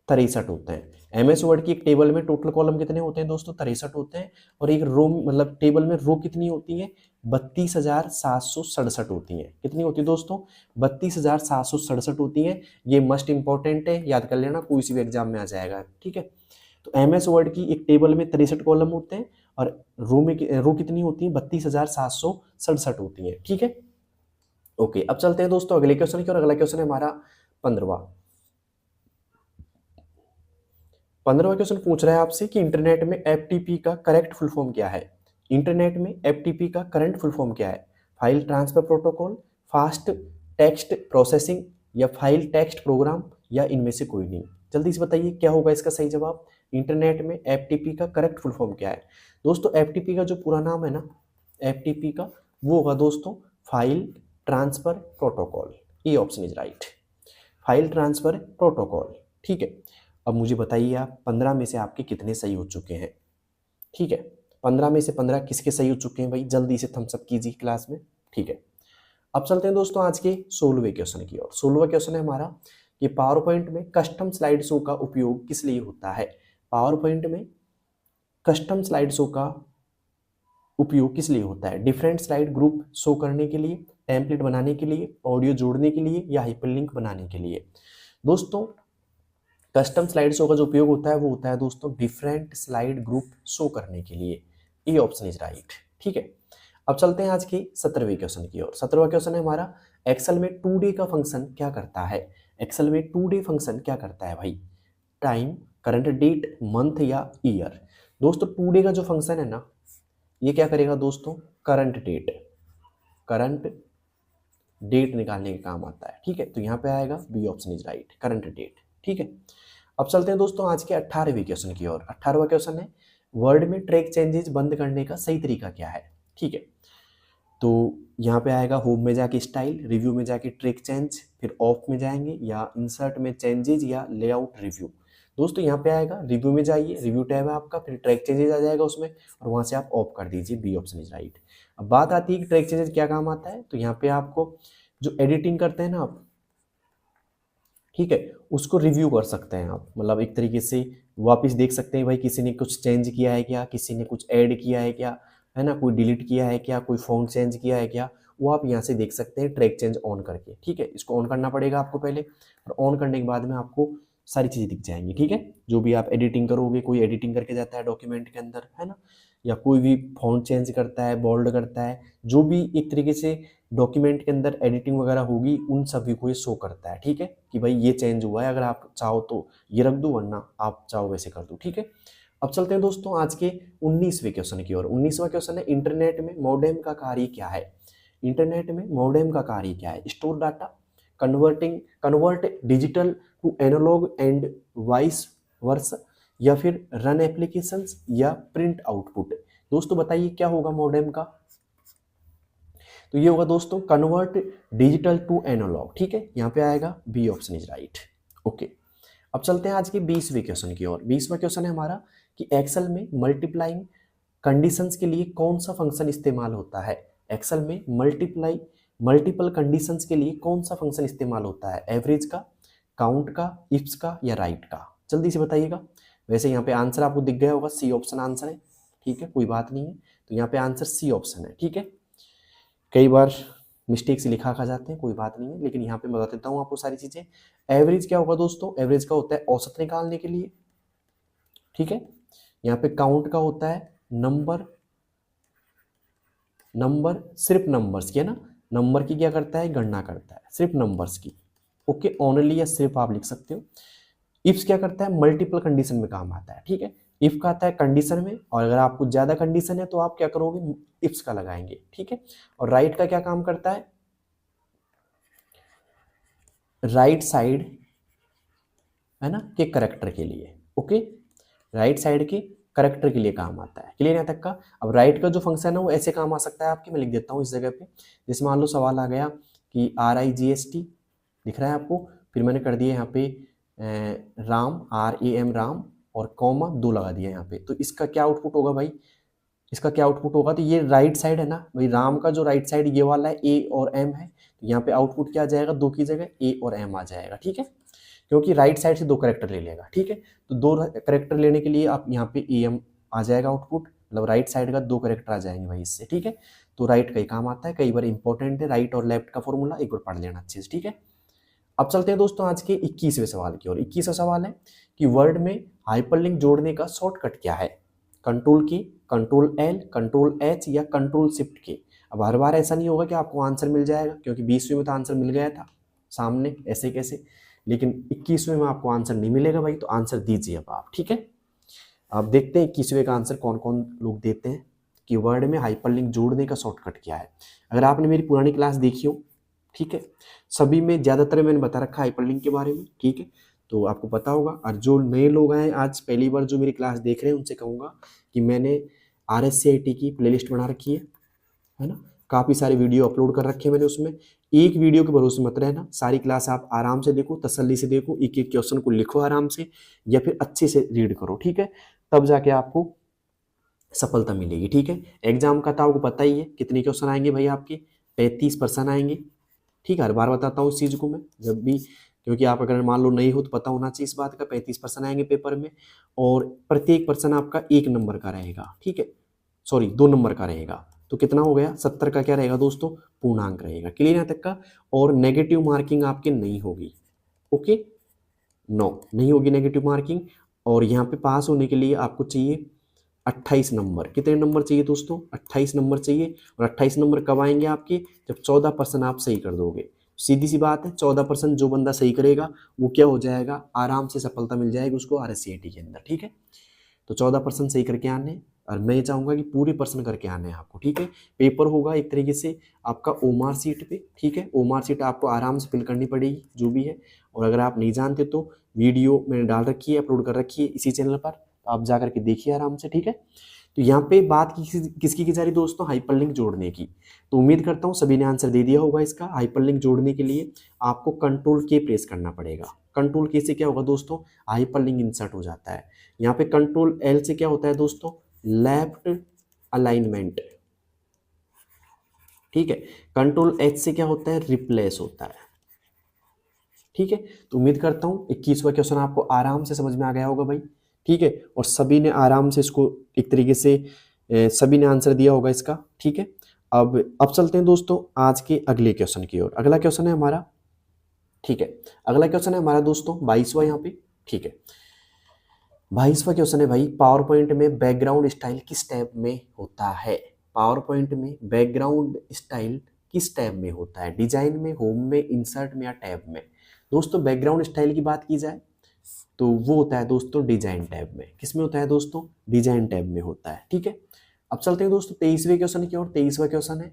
63 होते हैं। MS वर्ड की एक टेबल में टोटल कॉलम कितने होते हैं दोस्तों? 63 होते हैं। और एक रो मतलब टेबल में रो कितनी होती है? 32,767 होती हैं। कितनी होती है दोस्तों? 32,767 होती हैं। ये मस्ट इंपॉर्टेंट है, याद कर लेना, कोई सी भी एग्जाम में आ जाएगा। ठीक है, तो MS वर्ड की एक टेबल में 63 कॉलम होते हैं और रो कितनी होती है? 32,767 होती है। ठीक है, ओके। अब चलते हैं दोस्तों अगले क्वेश्चन की और। अगला क्वेश्चन है हमारा 15वां क्वेश्चन पूछ रहा है आपसे कि इंटरनेट में FTP का करेक्ट फुल फॉर्म क्या है? इंटरनेट में FTP का करंट फुल फॉर्म क्या है? File transfer protocol, fast text processing, या फाइल टेक्स्ट प्रोग्राम, या इनमें से कोई नहीं। जल्दी से बताइए क्या होगा इसका सही जवाब। इंटरनेट में FTP का करेक्ट फुल फॉर्म क्या है? दोस्तों FTP का जो पूरा नाम है ना, FTP का, वो होगा दोस्तों file transfer protocol. A option is right, file transfer protocol. ठीक है, अब मुझे बताइए आप 15 में से आपके कितने सही हो चुके हैं? ठीक है, 15 में से 15 किसके सही हो चुके हैं भाई? जल्दी से थम्स अप कीजिए क्लास में। ठीक है, अब चलते हैं दोस्तों आज के 16वें क्वेश्चन की ओर। 16वां क्वेश्चन है हमारा कि पावर पॉइंट में कस्टम स्लाइड शो का उपयोग किस लिए होता है? पावर पॉइंट में कस्टम स्लाइड शो का उपयोग किस लिए होता है? डिफरेंट स्लाइड ग्रुप शो करने के लिए, टेम्पलेट बनाने के लिए, ऑडियो जोड़ने के लिए, या हाइपरलिंक बनाने के लिए। दोस्तों कस्टम स्लाइड शो का जो उपयोग होता है वो होता है दोस्तों डिफरेंट स्लाइड ग्रुप शो करने के लिए। ये ऑप्शन इज राइट। ठीक है, अब चलते हैं आज के 17वें क्वेश्चन की ओर। 17वां क्वेश्चन है हमारा एक्सेल में टू डे का फंक्शन क्या करता है? एक्सेल में टू डे फंक्शन क्या करता है भाई? टाइम, करंट डेट, मंथ, या ईयर। दोस्तों टू डे का जो फंक्शन है ना, ये क्या करेगा दोस्तों? करंट डेट निकालने के काम आता है। ठीक है, तो यहाँ पे आएगा B option is right, current date. ठीक है, अब चलते हैं दोस्तों आज के 18वें क्वेश्चन की ओर। 18वां क्वेश्चन है वर्ड में ट्रैक चेंजेस बंद करने का सही तरीका क्या है? ठीक है, तो यहाँ पे आएगा होम में जाके स्टाइल, रिव्यू में जाके ट्रैक चेंज, फिर ऑफ में जाएंगे, या इंसर्ट में चेंजेस, या लेआउट रिव्यू। दोस्तों यहाँ पे आएगा रिव्यू में जाइए, रिव्यू टैब है आपका, फिर ट्रैक चेंजेस आ जाएगा उसमें, और वहाँ से आप ऑफ कर दीजिए, बी ऑप्शन इज राइट। अब बात आती है कि ट्रैक चेंजेस क्या काम आता है, तो यहाँ पे आपको जो एडिटिंग करते हैं ना आप, ठीक है, उसको रिव्यू कर सकते हैं आप, मतलब एक तरीके से वापस देख सकते हैं भाई किसी ने कुछ चेंज किया है क्या, किसी ने कुछ ऐड किया है क्या, है ना, कोई डिलीट किया है क्या, कोई फॉन्ट चेंज किया है क्या, वो आप यहाँ से देख सकते हैं ट्रैक चेंज ऑन करके। ठीक है, इसको ऑन करना पड़ेगा आपको पहले, और ऑन करने के बाद में आपको सारी चीज़ें दिख जाएंगी। ठीक है, जो भी आप एडिटिंग करोगे, कोई एडिटिंग करके जाता है डॉक्यूमेंट के अंदर, है ना, या कोई भी फॉन्ट चेंज करता है, बोल्ड करता है, जो भी एक तरीके से डॉक्यूमेंट के अंदर एडिटिंग वगैरह होगी उन सभी को ये शो करता है, ठीक है, कि भाई ये चेंज हुआ है, अगर आप चाहो तो ये रख दूँ वरना आप चाहो वैसे कर दूँ, ठीक है। अब चलते हैं दोस्तों आज के 19वें क्वेश्चन की ओर। 19वां क्वेश्चन है इंटरनेट में मॉडेम का कार्य क्या है। इंटरनेट में मॉडेम का कार्य क्या है? Store data, convert digital to analog and vice versa, या फिर रन एप्लीकेशंस, या प्रिंट आउटपुट। दोस्तों बताइए क्या होगा मॉडेम का? तो ये होगा दोस्तों कन्वर्ट डिजिटल टू एनालॉग, ठीक है, यहाँ पे आएगा B option is right. Okay, अब चलते हैं आज के 20वें क्वेश्चन की ओर। 20वां क्वेश्चन है हमारा कि एक्सेल में मल्टीप्लाइंग कंडीशंस के लिए कौन सा फंक्शन इस्तेमाल होता है। एक्सेल में मल्टीपल कंडीशंस के लिए कौन सा फंक्शन इस्तेमाल होता है? एवरेज का, काउंट का, इफ्स का, या राइट का? जल्दी से बताइएगा। वैसे यहाँ पे आंसर आपको दिख गया होगा, सी ऑप्शन आंसर है, ठीक है, कोई बात नहीं है। तो यहाँ पे आंसर सी ऑप्शन है, ठीक है। कई बार मिस्टेक से लिखा खा जाते हैं, कोई बात नहीं है, लेकिन यहाँ पे बता देता हूँ आपको सारी चीजें। एवरेज क्या होगा दोस्तों? एवरेज का होता है औसत निकालने के लिए, ठीक है। यहाँ पे काउंट का होता है नंबर सिर्फ नंबर्स की, है ना, नंबर की क्या करता है? गणना करता है, सिर्फ नंबर्स की। ओके, ओनली या सिर्फ आप लिख सकते हो। इफ्स क्या करता है? मल्टीपल कंडीशन में काम आता है, ठीक है। इफ का आता है कंडीशन में, और अगर आपको ज्यादा कंडीशन है तो आप क्या करोगे? इफ्स का लगाएंगे, ठीक है। और राइट का क्या काम करता है? राइट साइड, है ना, के करेक्टर के लिए। ओके, राइट साइड के करेक्टर के लिए काम आता है। क्लियर यहाँ तक का? अब राइट का जो फंक्शन है वो ऐसे काम आ सकता है आपके, मैं लिख देता हूँ इस जगह पे। जैसे मान लो सवाल आ गया कि RIGST दिख रहा है आपको, फिर मैंने कर दिया यहाँ पे राम, RAM राम, और कॉमा 2 लगा दिया यहाँ पे। तो इसका क्या आउटपुट होगा भाई? इसका क्या आउटपुट होगा? तो ये राइट साइड है ना भाई, राम का जो राइट साइड ये वाला है A और M है, तो यहाँ पे आउटपुट क्या आ जाएगा? 2 की जगह A और M आ जाएगा, ठीक है, क्योंकि राइट साइड से 2 करेक्टर ले लेगा, ठीक है। तो 2 करेक्टर लेने के लिए आप यहाँ पे AM आ जाएगा आउटपुट, मतलब राइट साइड का 2 करेक्टर आ जाएंगे भाई इससे, ठीक है। तो राइट का ही काम आता है, कई बार इंपॉर्टेंट है राइट और लेफ्ट का फॉर्मूला, एक बार पढ़ लेना अच्छे से, ठीक है। अब चलते हैं दोस्तों आज के 21वें सवाल की ओर। 21वां सवाल है कि वर्ड में हाइपरलिंक जोड़ने का शॉर्टकट क्या है? कंट्रोल की, कंट्रोल L, कंट्रोल H, या कंट्रोल शिफ्ट की? अब हर बार ऐसा नहीं होगा कि आपको आंसर मिल जाएगा, क्योंकि 20वें में तो आंसर मिल गया था सामने, ऐसे कैसे, लेकिन 21वें में आपको आंसर नहीं मिलेगा भाई, तो आंसर दीजिए अब आप, ठीक है। अब देखते हैं 21वें का आंसर कौन कौन लोग देते हैं कि वर्ड में हाइपरलिंक जोड़ने का शॉर्टकट क्या है। अगर आपने मेरी पुरानी क्लास देखी हो, ठीक है, सभी में ज्यादातर मैंने बता रखा है हाइपरलिंक के बारे में, ठीक है, तो आपको पता होगा। और जो नए लोग आए आज पहली बार जो मेरी क्लास देख रहे हैं उनसे कहूंगा कि मैंने RSCIT की प्लेलिस्ट बना रखी है ना, काफी सारे वीडियो अपलोड कर रखे हैं मैंने उसमें। एक वीडियो के भरोसे मत रहना, सारी क्लास आप आराम से देखो, तसल्ली से देखो, एक एक क्वेश्चन को लिखो आराम से, या फिर अच्छे से रीड करो, ठीक है, तब जाके आपको सफलता मिलेगी, ठीक है। एग्जाम का तो आपको पता ही है कितने क्वेश्चन आएंगे भाई आपके, 35% आएंगे, ठीक है। हर बार बताता हूँ इस चीज को मैं जब भी, क्योंकि आप अगर मान लो नहीं हो तो पता होना चाहिए इस बात का। 35% आएंगे पेपर में, और प्रत्येक पर्सन आपका 1 नंबर का रहेगा, ठीक है, सॉरी 2 नंबर का रहेगा। तो कितना हो गया? 70 का क्या रहेगा दोस्तों? पूर्णांक रहेगा। क्लियर यहाँ तक का? और नेगेटिव मार्किंग आपके नहीं होगी, ओके, नो नहीं होगी नेगेटिव मार्किंग। और यहाँ पे पास होने के लिए आपको चाहिए 28 नंबर। कितने नंबर चाहिए दोस्तों? 28 नंबर चाहिए। और 28 नंबर कब आएंगे आपके? जब 14% आप सही कर दोगे। सीधी सी बात है, 14% जो बंदा सही करेगा वो क्या हो जाएगा? आराम से सफलता मिल जाएगी उसको RSCIT के अंदर, ठीक है। तो 14% सही करके आने, और मैं चाहूंगा कि पूरे पर्सन करके आने हैं आपको, ठीक है। पेपर होगा एक तरीके से आपका OMR सीट पे, ठीक है, OMR सीट आपको आराम से फिल करनी पड़ेगी जो भी है। और अगर आप नहीं जानते तो वीडियो मैंने डाल रखी है, अपलोड कर रखी है इसी चैनल पर, आप जा करके देखिए आराम से, ठीक है। तो यहाँ पे बात किसकी की जा रही दोस्तों? हाइपरलिंक जोड़ने की। तो उम्मीद करता हूँ सभी ने आंसर दे दिया होगा इसका। हाइपरलिंक जोड़ने के लिए आपको कंट्रोल के प्रेस करना पड़ेगा। कंट्रोल के से क्या होगा दोस्तों? हाइपरलिंक इंसर्ट हो जाता है। यहाँ पे कंट्रोल L से क्या होता है दोस्तों? लेफ्ट अलाइनमेंट, ठीक है। कंट्रोल H से क्या होता है? रिप्लेस होता है, ठीक है। तो उम्मीद करता हूँ 21वां क्वेश्चन आपको आराम से समझ में आ गया होगा भाई, ठीक है। और सभी ने आराम से इसको एक तरीके से सभी ने आंसर दिया होगा इसका, ठीक है। अब चलते हैं दोस्तों आज के अगले क्वेश्चन की ओर। अगला क्वेश्चन है हमारा, ठीक है, अगला क्वेश्चन है हमारा दोस्तों 22वां यहाँ पे, ठीक है। 22वां क्वेश्चन है भाई, पावर पॉइंट में बैकग्राउंड स्टाइल किस टैब में होता है? पावर पॉइंट में बैकग्राउंड स्टाइल किस टैब में होता है? डिजाइन में, होम में, इंसर्ट में या टैब में? दोस्तों बैकग्राउंड स्टाइल की बात की जाए तो वो होता है दोस्तों डिजाइन टैब में। किस में होता है दोस्तों? डिजाइन टैब में होता है। ठीक है, अब चलते हैं दोस्तों 23वें क्वेश्चन की ओर। 23वां क्वेश्चन है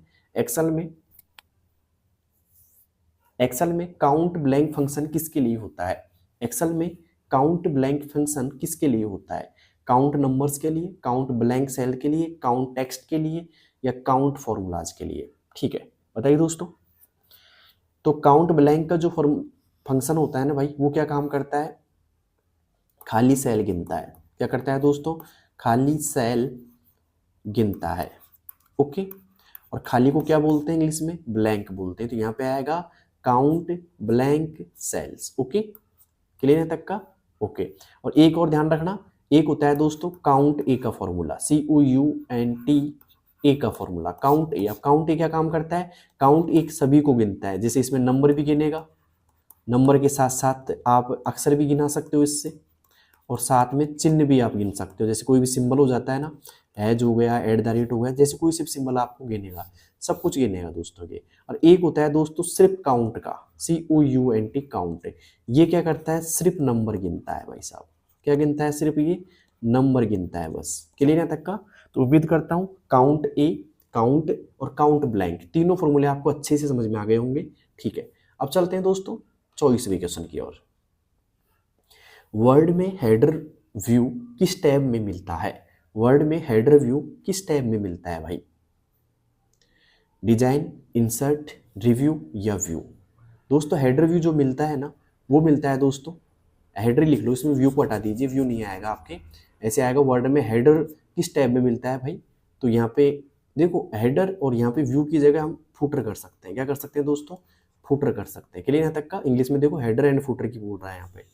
एक्सेल में काउंट ब्लैंक फंक्शन किसके लिए होता है? एक्सेल में काउंट ब्लैंक फंक्शन किसके लिए होता है? काउंट नंबर्स के लिए, काउंट ब्लैंक सेल के लिए, काउंट टेक्स्ट के लिए या काउंट फॉर्मूलाज के लिए? ठीक है, बताइए दोस्तों। तो काउंट ब्लैंक का जो फंक्शन होता है ना भाई, वो क्या काम करता है? खाली सेल गिनता है। क्या करता है दोस्तों? खाली सेल गिनता है। ओके, और खाली को क्या बोलते हैं इंग्लिश में? ब्लैंक बोलते हैं। तो यहाँ पे आएगा count blank cells. Okay, clear है तक का? ओके, और एक और ध्यान रखना, एक होता है दोस्तों काउंट ए का फॉर्मूला, COUNT ए का फॉर्मूला, काउंट ए। अब काउंट ए क्या काम करता है? काउंट ए सभी को गिनता है। जैसे इसमें नंबर भी गिनेगा, नंबर के साथ साथ आप अक्षर भी गिना सकते हो इससे, और साथ में चिन्ह भी आप गिन सकते हो। जैसे कोई भी सिंबल हो जाता है ना, एज हो गया, @ हो गया, जैसे कोई सिर्फ सिंबल आपको गिनेगा, सब कुछ गिनेगा दोस्तों ये। और एक होता है दोस्तों सिर्फ काउंट का, COUNT काउंट। ये क्या करता है? सिर्फ नंबर गिनता है भाई साहब। क्या गिनता है? सिर्फ ये नंबर गिनता है बस। क्लियर है तक का? तो उम्मीद करता हूँ काउंट ए, काउंट और काउंट ब्लैंक तीनों फॉर्मूले आपको अच्छे से समझ में आ गए होंगे। ठीक है, अब चलते हैं दोस्तों 24वें क्वेश्चन की ओर। वर्ड में हेडर व्यू किस टैब में मिलता है? वर्ड में हेडर व्यू किस टैब में मिलता है भाई? डिजाइन, इंसर्ट, रिव्यू या व्यू? दोस्तों हेडर व्यू जो मिलता है ना, वो मिलता है दोस्तों, हेडर लिख लो, इसमें व्यू को हटा दीजिए, व्यू नहीं आएगा आपके, ऐसे आएगा वर्ड में हेडर किस टैब में मिलता है भाई? तो यहाँ पे देखो हेडर और यहाँ पे व्यू की जगह हम फुटर कर सकते हैं। क्या कर सकते हैं दोस्तों? फुटर कर सकते हैं। क्लियर यहाँ तक का? इंग्लिश में देखो हेडर एंड फुटर की बोल रहा है यहाँ पे,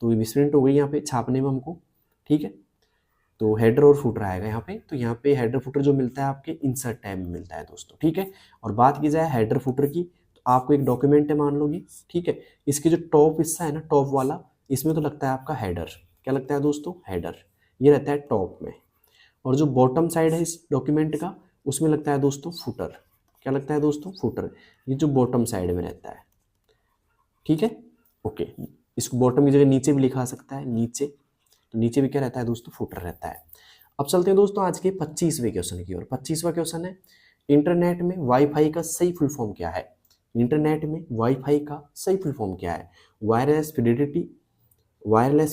तो मिसप्रिंट हो गई यहाँ पे छापने में हमको। ठीक है, तो हेडर और फुटर आएगा यहाँ पे। तो यहाँ पे हेडर फुटर जो मिलता है आपके इंसर्ट टैब में मिलता है दोस्तों। ठीक है, और बात की जाए हेडर फुटर की, तो आपको एक डॉक्यूमेंट है मान लो ये। ठीक है, इसके जो टॉप हिस्सा है ना, टॉप वाला, इसमें तो लगता है आपका हेडर। क्या लगता है दोस्तों? हेडर, ये रहता है टॉप में। और जो बॉटम साइड है इस डॉक्यूमेंट का, उसमें लगता है दोस्तों फुटर। क्या लगता है दोस्तों? फुटर, ये जो बॉटम साइड में रहता है। ठीक है, ओके, इसको बॉटम की जगह नीचे भी लिखा सकता है, नीचे, तो नीचे भी क्या रहता है दोस्तों? फुटर रहता है। अब चलते हैं दोस्तों आज के 25वें क्वेश्चन की ओर। 25वां क्वेश्चन है इंटरनेट में वाईफाई का सही फुल फॉर्म क्या है? इंटरनेट में वाईफाई का सही फुल फॉर्म क्या है? वायरलेस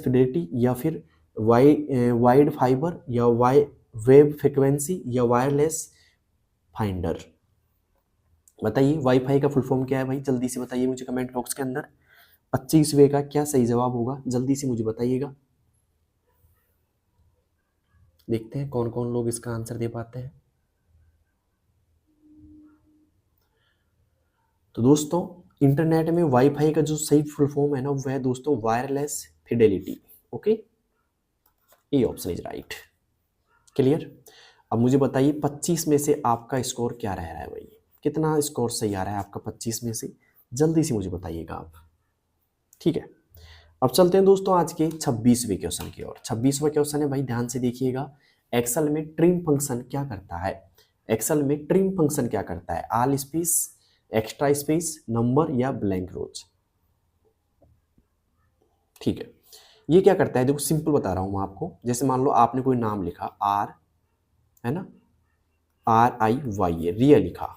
फिडेलिटी या फिर वाइड फाइबर या वेब फ्रिक्वेंसी या वायरलेस फाइंडर? बताइए वाईफाई का फुल फॉर्म क्या है भाई? जल्दी से बताइए मुझे कमेंट बॉक्स के अंदर। 25वें का क्या सही जवाब होगा? जल्दी से मुझे बताइएगा। देखते हैं कौन कौन लोग इसका आंसर दे पाते हैं। तो दोस्तों इंटरनेट में वाईफाई का जो सही फुल फॉर्म है ना, वो है दोस्तों wireless Fidelity. Okay, A option is right. Clear? अब मुझे बताइए 25 में से आपका स्कोर क्या रह रहा है भाई? कितना स्कोर सही आ रहा है आपका 25 में से? जल्दी से मुझे बताइएगा आप। ठीक है, अब चलते हैं दोस्तों आज के 26वें क्वेश्चन की ओर। 26वां क्वेश्चन है भाई, ध्यान से देखिएगा। एक्सेल में ट्रिम फंक्शन क्या करता है? एक्सेल में ट्रिम फंक्शन क्या करता है? All space, extra space, number या ब्लैंक रोज? ठीक है, ये क्या करता है? देखो सिंपल बता रहा हूं मैं आपको। जैसे मान लो आपने कोई नाम लिखा, आर, है ना, RIY रिया लिखा।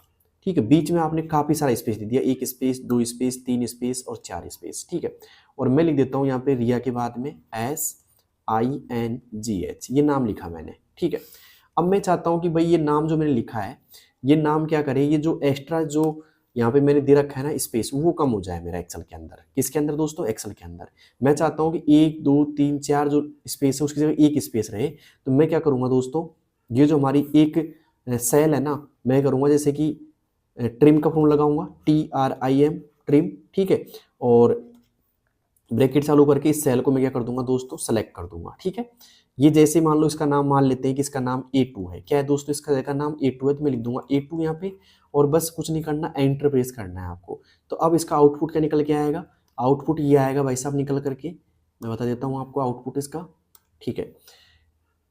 ठीक है, बीच में आपने काफी सारा स्पेस दे दिया, 1 स्पेस, 2 स्पेस, 3 स्पेस और 4 स्पेस। ठीक है, और मैं लिख देता हूं यहाँ पे रिया के बाद में SINGH, ये नाम लिखा मैंने। ठीक है, अब मैं चाहता हूं कि भाई ये नाम जो मैंने लिखा है, ये नाम क्या करे, ये जो एक्स्ट्रा जो यहाँ पे मैंने दे रखा है ना स्पेस, वो कम हो जाए मेरा एक्सेल के अंदर। किसके अंदर दोस्तों? एक्सेल के अंदर। मैं चाहता हूँ कि 1 2 3 4 जो स्पेस है उसकी जगह 1 स्पेस रहे। तो मैं क्या करूँगा दोस्तों, ये जो हमारी एक सेल है ना, मैं करूँगा जैसे कि ट्रिम का फॉर्म लगाऊंगा, TRIM, ट्रिम। ठीक है, और ब्रैकेट चालू करके इस सेल को मैं क्या कर दूंगा दोस्तों? सेलेक्ट कर दूंगा। ठीक है, ये जैसे मान लो इसका नाम मान लेते हैं कि इसका नाम A2 है। क्या है दोस्तों? इसका नाम A2 है, तो मैं लिख दूंगा A2 यहाँ पे, और बस कुछ नहीं करना, एंटर प्रेस करना है आपको। तो अब इसका आउटपुट क्या निकल के आएगा? आउटपुट ये आएगा भाई साहब निकल करके, मैं बता देता हूँ आपको आउटपुट इसका। ठीक है,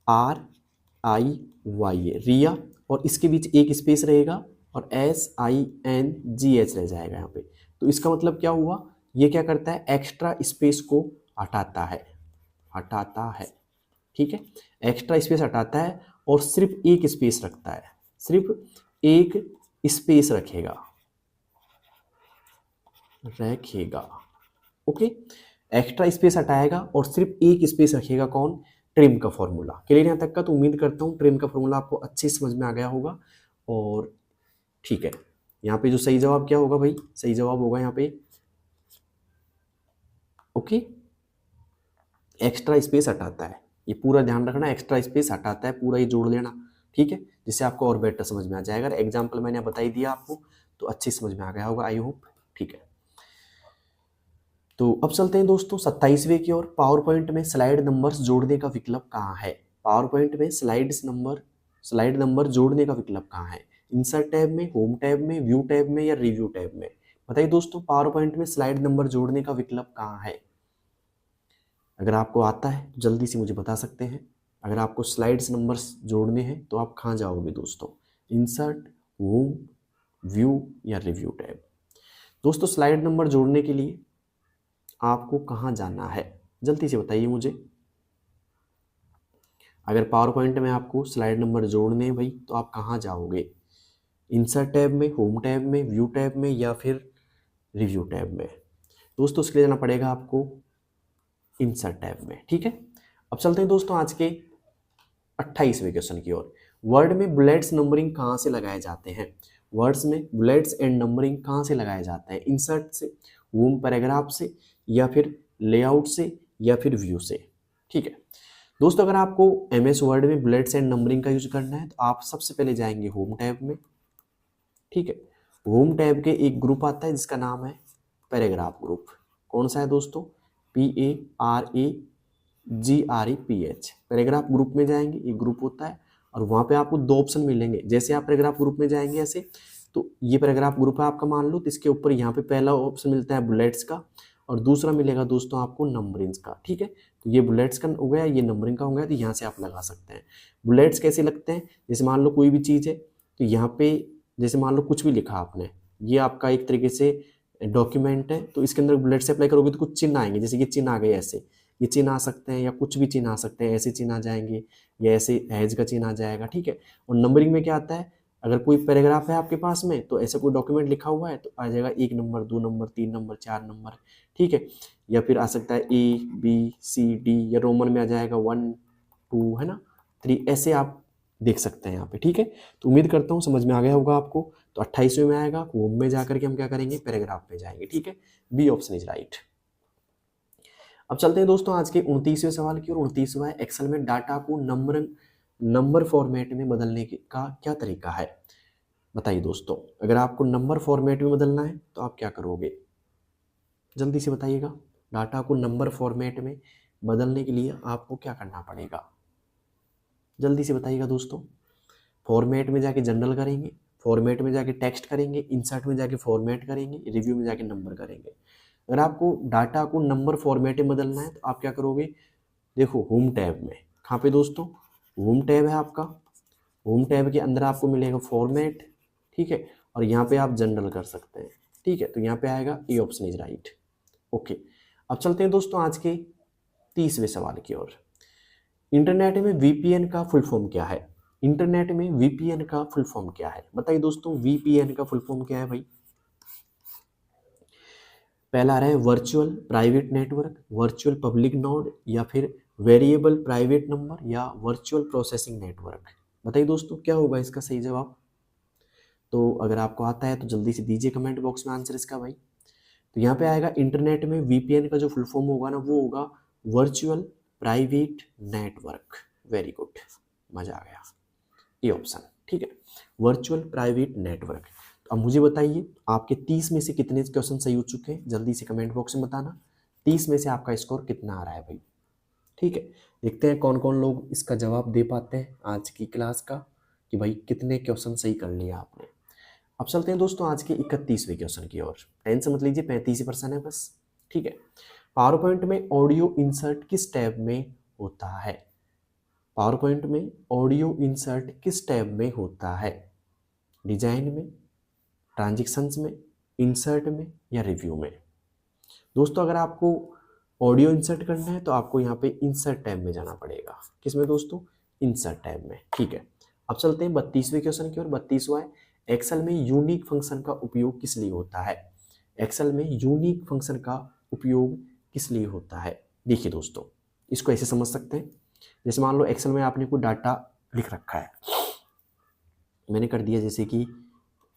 RIY रिया, और इसके बीच 1 स्पेस रहेगा, और SINGH रह जाएगा यहाँ पे। तो इसका मतलब क्या हुआ, ये क्या करता है, एक्स्ट्रा स्पेस को हटाता है, ठीक है, एक्स्ट्रा स्पेस हटाता है और सिर्फ एक स्पेस रखता है, सिर्फ एक स्पेस रखेगा। ओके, एक्स्ट्रा स्पेस हटाएगा और सिर्फ एक स्पेस रखेगा, कौन, ट्रिम का फॉर्मूला। क्लियर यहाँ तक का? तो उम्मीद करता हूँ ट्रिम का फॉर्मूला आपको अच्छे से समझ में आ गया होगा। और ठीक है, यहाँ पे जो सही जवाब क्या होगा भाई, सही जवाब होगा यहाँ पे ओके, एक्स्ट्रा स्पेस हटाता है, ये पूरा ध्यान रखना, एक्स्ट्रा स्पेस हटाता है, पूरा ये जोड़ लेना, ठीक है, जिससे आपको और बेटर समझ में आ जाएगा। अगर एग्जाम्पल मैंने बता ही दिया आपको तो अच्छी समझ में आ गया होगा, आई होप। ठीक है, तो अब चलते हैं दोस्तों 27वें की ओर। पावर पॉइंट में स्लाइड नंबर्स जोड़ने का विकल्प कहाँ है? पावर पॉइंट में स्लाइड नंबर जोड़ने का विकल्प कहाँ है? इंसर्ट टैब में, होम टैब में, व्यू टैब में या रिव्यू टैब में? बताइए दोस्तों, पावर पॉइंट में स्लाइड नंबर जोड़ने का विकल्प कहाँ है? अगर आपको आता है तो जल्दी से मुझे बता सकते हैं। अगर आपको स्लाइड्स नंबर्स जोड़ने हैं तो आप कहाँ जाओगे दोस्तों? इंसर्ट, होम, व्यू या रिव्यू टैब? दोस्तों स्लाइड नंबर जोड़ने के लिए आपको कहाँ जाना है, जल्दी से बताइए मुझे। अगर पावर पॉइंट में आपको स्लाइड नंबर जोड़ने हैं भाई तो आप कहाँ जाओगे? इंसर्ट टैब में, होम टैब में, व्यू टैब में या फिर रिव्यू टैब में? दोस्तों उसके लिए जाना पड़ेगा आपको इंसर्ट टैब में, ठीक है। अब चलते हैं दोस्तों आज के 28वें क्वेश्चन की ओर। वर्ड में बुलेट्स नंबरिंग कहाँ से लगाए जाते हैं? वर्ड्स में बुलेट्स एंड नंबरिंग कहाँ से लगाए जाते हैं? इंसर्ट से, होम पैराग्राफ से या फिर लेआउट से या फिर व्यू से? ठीक है दोस्तों, अगर आपको MS वर्ड में बुलेट्स एंड नंबरिंग का यूज करना है तो आप सबसे पहले जाएंगे होम टैब में, ठीक है। होम टैब के एक ग्रुप आता है जिसका नाम है पैराग्राफ ग्रुप। कौन सा है दोस्तों? PARAGREPH। पैराग्राफ ग्रुप में जाएंगे, एक ग्रुप होता है और वहाँ पे आपको दो ऑप्शन मिलेंगे। जैसे आप पैराग्राफ ग्रुप में जाएंगे ऐसे, तो ये पैराग्राफ ग्रुप है आपका मान लो, तो इसके ऊपर यहाँ पे पहला ऑप्शन मिलता है बुलेट्स का और दूसरा मिलेगा दोस्तों आपको नंबरिंग्स का, ठीक है। तो ये बुलेट्स का हो गया, ये नंबरिंग का हो गया, तो यहाँ से आप लगा सकते हैं। बुलेट्स कैसे लगते हैं? जैसे मान लो कोई भी चीज़ है तो यहाँ पे जैसे मान लो कुछ भी लिखा आपने, ये आपका एक तरीके से डॉक्यूमेंट है, तो इसके अंदर बुलेट से अप्लाई करोगे तो कुछ चिन्ह आएंगे, जैसे ये चिन्ह आ गए ऐसे, ये चिन्ह आ सकते हैं या कुछ भी चिन्ह आ सकते हैं, ऐसे चिन्ह आ जाएंगे या ऐसे हैज का चिन्ह आ जाएगा, ठीक है। और नंबरिंग में क्या आता है, अगर कोई पैराग्राफ है आपके पास में तो ऐसा कोई डॉक्यूमेंट लिखा हुआ है तो आ जाएगा 1 नंबर, 2 नंबर, 3 नंबर, 4 नंबर, ठीक है। या फिर आ सकता है ABCD या रोमन में आ जाएगा 1 2 है ना 3, ऐसे आप देख सकते हैं यहाँ पे, ठीक है। तो उम्मीद करता हूँ समझ में आ गया होगा आपको। तो 28वें में आएगा, होम में जाकर के हम क्या करेंगे, पैराग्राफ में जाएंगे, ठीक है। B option is right. अब चलते हैं दोस्तों आज के 29वें सवाल की ओर। 29वां है, एक्सेल में डाटा को नंबर फॉर्मेट में बदलने का क्या तरीका है? बताइए दोस्तों, अगर आपको नंबर फॉर्मेट में बदलना है तो आप क्या करोगे, जल्दी से बताइएगा। डाटा को नंबर फॉर्मेट में बदलने के लिए आपको क्या करना पड़ेगा, जल्दी से बताइएगा दोस्तों। फॉर्मेट में जाके जनरल करेंगे, फॉर्मेट में जाके टेक्स्ट करेंगे, इंसर्ट में जाके फॉर्मेट करेंगे, रिव्यू में जाके नंबर करेंगे। अगर आपको डाटा को नंबर फॉर्मेट में बदलना है तो आप क्या करोगे, देखो होम टैब में, कहाँ पे दोस्तों, होम टैब है आपका, होम टैब के अंदर आपको मिलेगा फॉर्मेट, ठीक है, और यहाँ पे आप जनरल कर सकते हैं, ठीक है। तो यहाँ पे आएगा ए ऑप्शन इज राइट, ओके। अब चलते हैं दोस्तों आज के 30वें सवाल की ओर। इंटरनेट में VPN का फुल फॉर्म क्या है? इंटरनेट में VPN का फुल फॉर्म क्या है? बताइए दोस्तों, VPN का फुल फॉर्म क्या है भाई? पहला आ रहा है virtual private network, virtual public node या फिर वेरिएबल प्राइवेट नंबर या वर्चुअल प्रोसेसिंग नेटवर्क। बताइए दोस्तों क्या होगा इसका सही जवाब? तो अगर आपको आता है तो जल्दी से दीजिए कमेंट बॉक्स में आंसर इसका भाई। तो यहाँ पे आएगा इंटरनेट में VPN का जो फुल फॉर्म होगा ना वो होगा virtual private network. Very good, मजा आ गया, ये ऑप्शन, ठीक है, वर्चुअल प्राइवेट नेटवर्क। तो अब मुझे बताइए आपके 30 में से कितने क्वेश्चन सही हो चुके हैं, जल्दी से कमेंट बॉक्स में बताना। 30 में से आपका स्कोर कितना आ रहा है भाई, ठीक है। देखते हैं कौन कौन लोग इसका जवाब दे पाते हैं आज की क्लास का, कि भाई कितने क्वेश्चन सही कर लिया आपने। अब चलते हैं दोस्तों आज के 31वें क्वेश्चन की ओर। टेंशन मत लीजिए, 35% है बस, ठीक है। पावर पॉइंट में ऑडियो इंसर्ट किस टैब में होता है? पावर पॉइंट में ऑडियो इंसर्ट किस टैब में होता है? डिजाइन में, ट्रांजेक्शन्स में, इंसर्ट में या रिव्यू में। दोस्तों अगर आपको ऑडियो इंसर्ट करना है तो आपको यहाँ पे इंसर्ट टैब में जाना पड़ेगा। किसमें दोस्तों? इंसर्ट टैब में। ठीक है, अब चलते हैं 32वें क्वेश्चन की ओर। 32वां है, एक्सेल में यूनिक फंक्शन का उपयोग किस लिए होता है? एक्सेल में यूनिक फंक्शन का उपयोग किस लिए होता है? देखिए दोस्तों, इसको ऐसे समझ सकते हैं, जैसे मान लो एक्सेल में आपने कोई डाटा लिख रखा है, मैंने कर दिया जैसे कि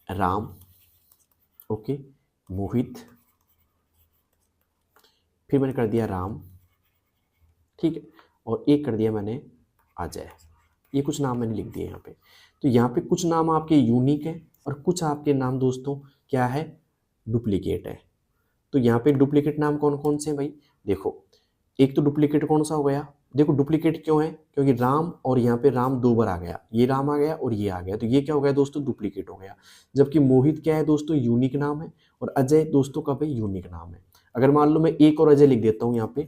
राम, ओके, मोहित, फिर मैंने कर दिया राम, ठीक है, और एक कर दिया मैंने अजय। ये कुछ नाम मैंने लिख दिए यहाँ पे। तो यहाँ पे कुछ नाम आपके यूनिक है और कुछ आपके नाम दोस्तों क्या है? डुप्लीकेट है। तो यहाँ पे डुप्लीकेट नाम कौन कौन से हैं भाई? देखो, एक तो डुप्लीकेट कौन सा हो गया? देखो डुप्लीकेट क्यों है? क्योंकि राम और यहाँ पे राम दो बार आ गया, ये राम आ गया और ये आ गया, तो ये क्या हो गया दोस्तों? डुप्लीकेट हो गया। जबकि मोहित क्या है दोस्तों? यूनिक नाम है, और अजय दोस्तों का भाई यूनिक नाम है। अगर मान लो मैं एक और अजय लिख देता हूँ यहाँ पे,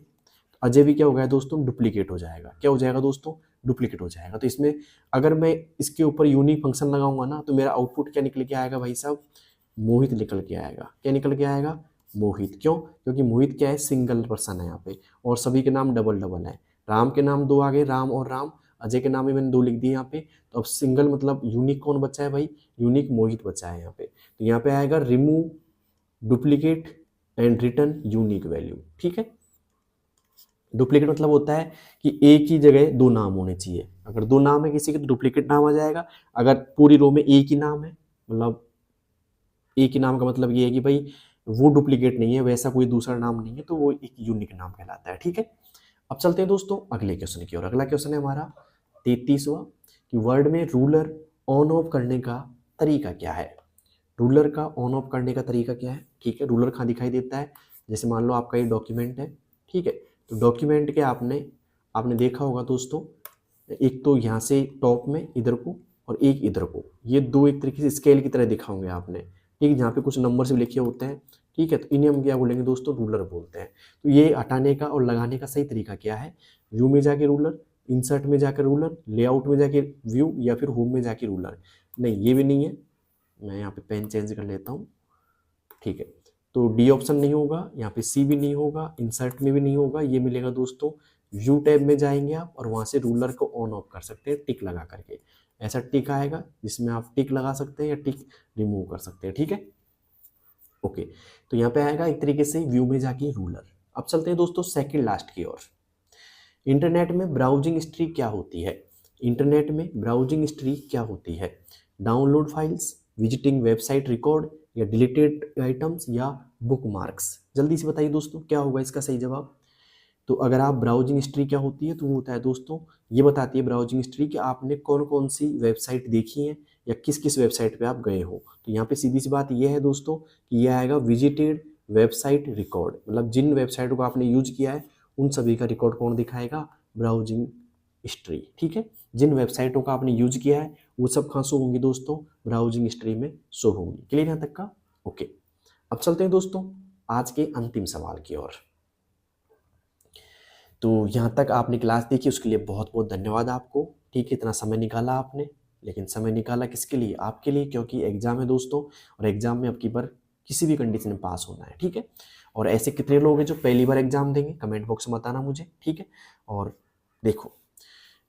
अजय भी क्या हो गया दोस्तों? डुप्लीकेट हो जाएगा। क्या हो जाएगा दोस्तों? डुप्लीकेट हो जाएगा। तो इसमें अगर मैं इसके ऊपर यूनिक फंक्शन लगाऊंगा ना, तो मेरा आउटपुट क्या निकल के आएगा भाई साहब? मोहित निकल के आएगा। क्या निकल के आएगा? मोहित। क्यों? क्योंकि मोहित क्या है? सिंगल पर्सन है यहाँ पे, और सभी के नाम डबल डबल है। राम के नाम दो आ गए, राम और राम। अजय के नाम भी मैंने दो लिख दिए यहाँ पे। तो अब सिंगल मतलब यूनिक कौन बचा है भाई? यूनिक मोहित बचा है यहाँ पे। तो यहाँ पे आएगा remove duplicate and return unique value. ठीक है, डुप्लीकेट मतलब होता है कि एक ही जगह दो नाम होने चाहिए। अगर दो नाम है किसी के तो डुप्लीकेट नाम आ जाएगा। अगर पूरी रो में एक ही नाम है, मतलब एक ही नाम का मतलब ये है कि भाई वो डुप्लीकेट नहीं है, वैसा कोई दूसरा नाम नहीं है, तो वो एक यूनिक नाम कहलाता है। ठीक है, अब चलते हैं दोस्तों अगले क्वेश्चन की ओर। अगला क्वेश्चन है हमारा 33वां, कि वर्ड में रूलर ऑन ऑफ करने का तरीका क्या है? रूलर का ऑन ऑफ करने का तरीका क्या है? ठीक है, रूलर कहाँ दिखाई देता है? जैसे मान लो आपका ये डॉक्यूमेंट है, ठीक है, तो डॉक्यूमेंट के आपने आपने देखा होगा दोस्तों, एक तो यहाँ से टॉप में इधर को और एक इधर को, ये दो एक तरीके से स्केल की तरह दिखा होंगे आपने, ठीक है, जहाँ पे कुछ नंबर से लिखे होते हैं। ठीक है, तो इन्हें हम क्या बोलेंगे दोस्तों? रूलर बोलते हैं। तो ये हटाने का और लगाने का सही तरीका क्या है? व्यू में जाके रूलर, इंसर्ट में जाकर रूलर, लेआउट में जाके व्यू, या फिर होम में जाके रूलर। नहीं, ये भी नहीं है, मैं यहाँ पे पेन चेंज कर लेता हूँ। ठीक है, तो डी ऑप्शन नहीं होगा, यहाँ पे सी भी नहीं होगा, इंसर्ट में भी नहीं होगा, ये मिलेगा दोस्तों व्यू टैब में जाएंगे आप, और वहाँ से रूलर को ऑन ऑफ कर सकते हैं टिक लगा करके। ऐसा टिक आएगा जिसमें आप टिक लगा सकते हैं या टिक रिमूव कर सकते हैं। ठीक है, ओके, तो यहाँ पे आएगा एक तरीके से व्यू में जाके रूलर। अब चलते हैं दोस्तों सेकंड लास्ट की ओर। इंटरनेट में ब्राउजिंग हिस्ट्री क्या होती है? इंटरनेट में ब्राउजिंग हिस्ट्री क्या होती है? Download files, visiting website record, या डिलीटेड आइटम्स, या बुकमार्क्स? जल्दी से बताइए दोस्तों क्या होगा इसका सही जवाब। तो अगर आप ब्राउजिंग हिस्ट्री क्या होती है, तो वो होता है दोस्तों, ये बताती है ब्राउजिंग हिस्ट्री कि आपने कौन कौन सी वेबसाइट देखी है या किस किस वेबसाइट पे आप गए हो। तो यहाँ पे सीधी सी बात ये है दोस्तों कि ये आएगा विजिटेड वेबसाइट रिकॉर्ड, मतलब जिन वेबसाइटों को आपने यूज किया है उन सभी का रिकॉर्ड कौन दिखाएगा? Browsing history. ठीक है, जिन वेबसाइटों का आपने यूज किया है वो सब कहाँ शो होंगी दोस्तों? ब्राउजिंग हिस्ट्री में शो होंगी। क्लियर यहाँ तक का? ओके, अब चलते हैं दोस्तों आज के अंतिम सवाल की ओर। तो यहाँ तक आपने क्लास देखी उसके लिए बहुत बहुत धन्यवाद आपको। ठीक है, इतना समय निकाला आपने, लेकिन समय निकाला किसके लिए? आपके लिए, क्योंकि एग्जाम है दोस्तों, और एग्जाम में आपकी बार किसी भी कंडीशन में पास होना है। ठीक है, और ऐसे कितने लोग हैं जो पहली बार एग्जाम देंगे? कमेंट बॉक्स में बताना मुझे। ठीक है, और देखो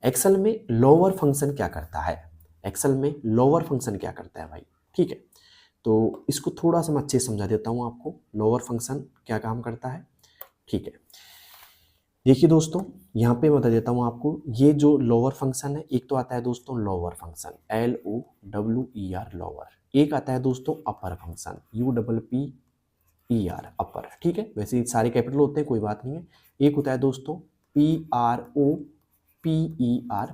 एक्सेल में लोअर फंक्शन क्या करता है? एक्सेल में लोअर फंक्शन क्या करता है भाई? ठीक है, तो इसको थोड़ा सा मैं अच्छे से समझा देता हूँ आपको, लोअर फंक्शन क्या काम करता है। ठीक है, देखिए दोस्तों यहाँ पे बता देता हूँ आपको, ये जो लोअर फंक्शन है, एक तो आता है दोस्तों लोअर फंक्शन LOWER लोअर, एक आता है दोस्तों अपर फंक्शन UPPER अपर। ठीक है, वैसे सारे कैपिटल होते हैं, कोई बात नहीं है। एक होता है दोस्तों PROPER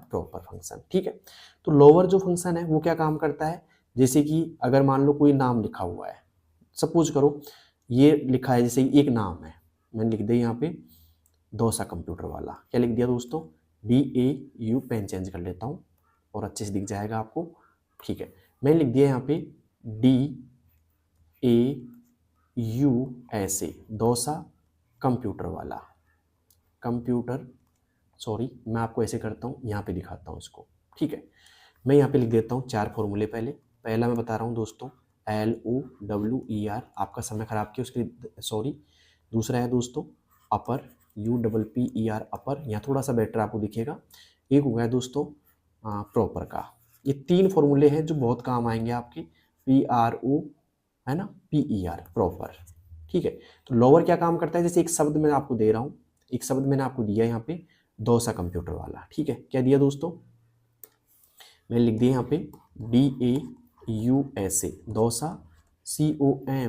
प्रॉपर फंक्शन। ठीक है, तो लोअर जो फंक्शन है वो क्या काम करता है? जैसे कि अगर मान लो कोई नाम लिखा हुआ है, सपोज करो ये लिखा है, जैसे एक नाम है, मैंने लिख दिया यहाँ पे डोसा कंप्यूटर वाला। क्या लिख दिया दोस्तों? DAU, पेन चेंज कर लेता हूँ और अच्छे से दिख जाएगा आपको। ठीक है, मैंने लिख दिया यहाँ पे DAUSA, डोसा कंप्यूटर वाला। कंप्यूटर, सॉरी मैं आपको ऐसे करता हूँ, यहाँ पे दिखाता हूँ इसको। ठीक है, मैं यहाँ पे लिख देता हूँ 4 फॉर्मूले पहले। पहला मैं बता रहा हूँ दोस्तों, LOWER, आपका समय खराब किया उसके लिए सॉरी। दूसरा है दोस्तों अपर, UPPER अपर, यहाँ थोड़ा सा बेटर आपको दिखेगा। एक हो गया दोस्तों प्रॉपर का। ये 3 फॉर्मूले हैं जो बहुत काम आएंगे आपके, PRO है ना, PER प्रॉपर, ठीक है। तो लोअर क्या काम करता है, जैसे एक शब्द मैं आपको दे रहा हूँ, एक शब्द मैंने आपको दिया यहाँ पे दौसा कंप्यूटर वाला, ठीक है। क्या दिया दोस्तों, मैंने लिख दिया यहाँ पे DAUSA दौसा, COMPUTER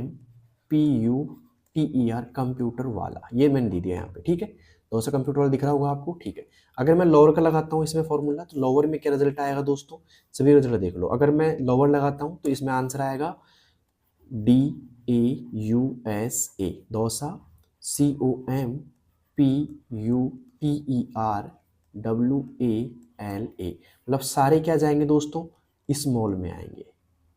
कंप्यूटर वाला, ये मैंने दे दिया यहाँ पे, ठीक है। दौसा कंप्यूटर वाला दिख रहा होगा आपको, ठीक है। अगर मैं लोअर का लगाता हूँ इसमें फॉर्मूला, तो लोअर में क्या रिजल्ट आएगा दोस्तों, सभी रिजल्ट देख लो। अगर मैं लोअर लगाता हूँ तो इसमें आंसर आएगा DAUSA दौसा, COMPUTER मतलब सारे क्या जाएंगे दोस्तों, स्मॉल में आएंगे,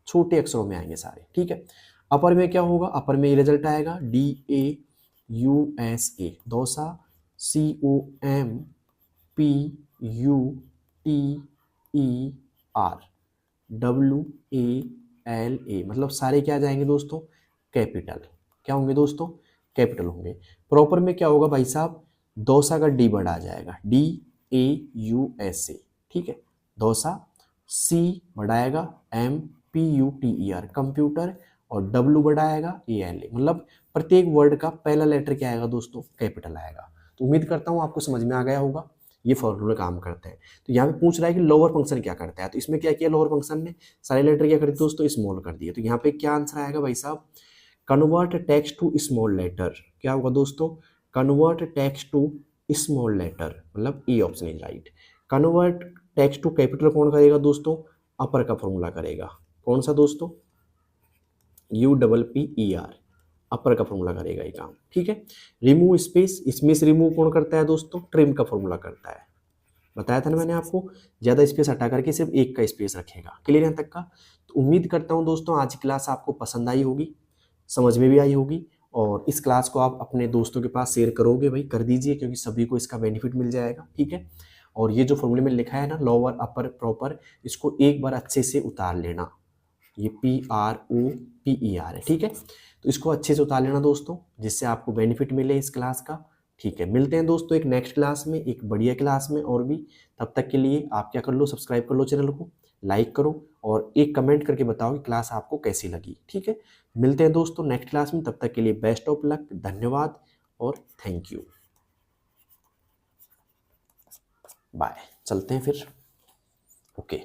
छोटे अक्षरों में आएंगे सारे, ठीक है। अपर में क्या होगा, अपर में ये रिजल्ट आएगा DAUSA दौसा, COMPUTERWALA मतलब सारे क्या जाएंगे दोस्तों, कैपिटल। क्या होंगे दोस्तों, कैपिटल होंगे। प्रॉपर में क्या होगा भाई साहब, दौसा का डी बड़ा आ जाएगा, DAUSA, ठीक है। दौसा, C बढ़ाएगा MPUTER कंप्यूटर, और W बढ़ाएगा ALA, मतलब प्रत्येक वर्ड का पहला लेटर क्या आएगा दोस्तों, कैपिटल आएगा। तो उम्मीद करता हूँ आपको समझ में आ गया होगा, ये फॉर्मूला काम करते हैं। तो यहाँ पे पूछ रहा है कि लोअर फंक्शन क्या करता है, तो इसमें क्या किया लोअर फंक्शन ने, सारे लेटर क्या कर दिए दोस्तों, स्मॉल कर दिए। तो यहाँ पे क्या आंसर आएगा भाई साहब, convert text to small letter. क्या होगा दोस्तों, convert text to small letter, मतलब A option is right. Convert text to capital कौन करेगा दोस्तों, अपर का फॉर्मूला करेगा। कौन सा दोस्तों, UPPER अपर का फॉर्मूला करेगा ये काम, ठीक है। रिमूव स्पेस, इसमें से रिमूव कौन करता है दोस्तों, ट्रिम का फॉर्मूला करता है। बताया था ना मैंने आपको, ज़्यादा स्पेस हटा करके सिर्फ एक का स्पेस रखेगा। क्लियर यहाँ तक का। तो उम्मीद करता हूँ दोस्तों आज की क्लास आपको पसंद आई होगी, समझ में भी आई होगी, और इस क्लास को आप अपने दोस्तों के पास शेयर करोगे, भाई कर दीजिए, क्योंकि सभी को इसका बेनिफिट मिल जाएगा, ठीक है। और ये जो फॉर्मूले में लिखा है ना, लोअर अपर प्रॉपर, इसको एक बार अच्छे से उतार लेना। ये PROPER है, ठीक है। तो इसको अच्छे से उतार लेना दोस्तों, जिससे आपको बेनिफिट मिले इस क्लास का, ठीक है। मिलते हैं दोस्तों एक नेक्स्ट क्लास में, एक बढ़िया क्लास में और भी। तब तक के लिए आप क्या कर लो, सब्सक्राइब कर लो चैनल को, लाइक करो, और एक कमेंट करके बताओ कि क्लास आपको कैसी लगी, ठीक है। मिलते हैं दोस्तों नेक्स्ट क्लास में, तब तक के लिए बेस्ट ऑफ लक, धन्यवाद और थैंक यू, बाय। चलते हैं फिर, ओके।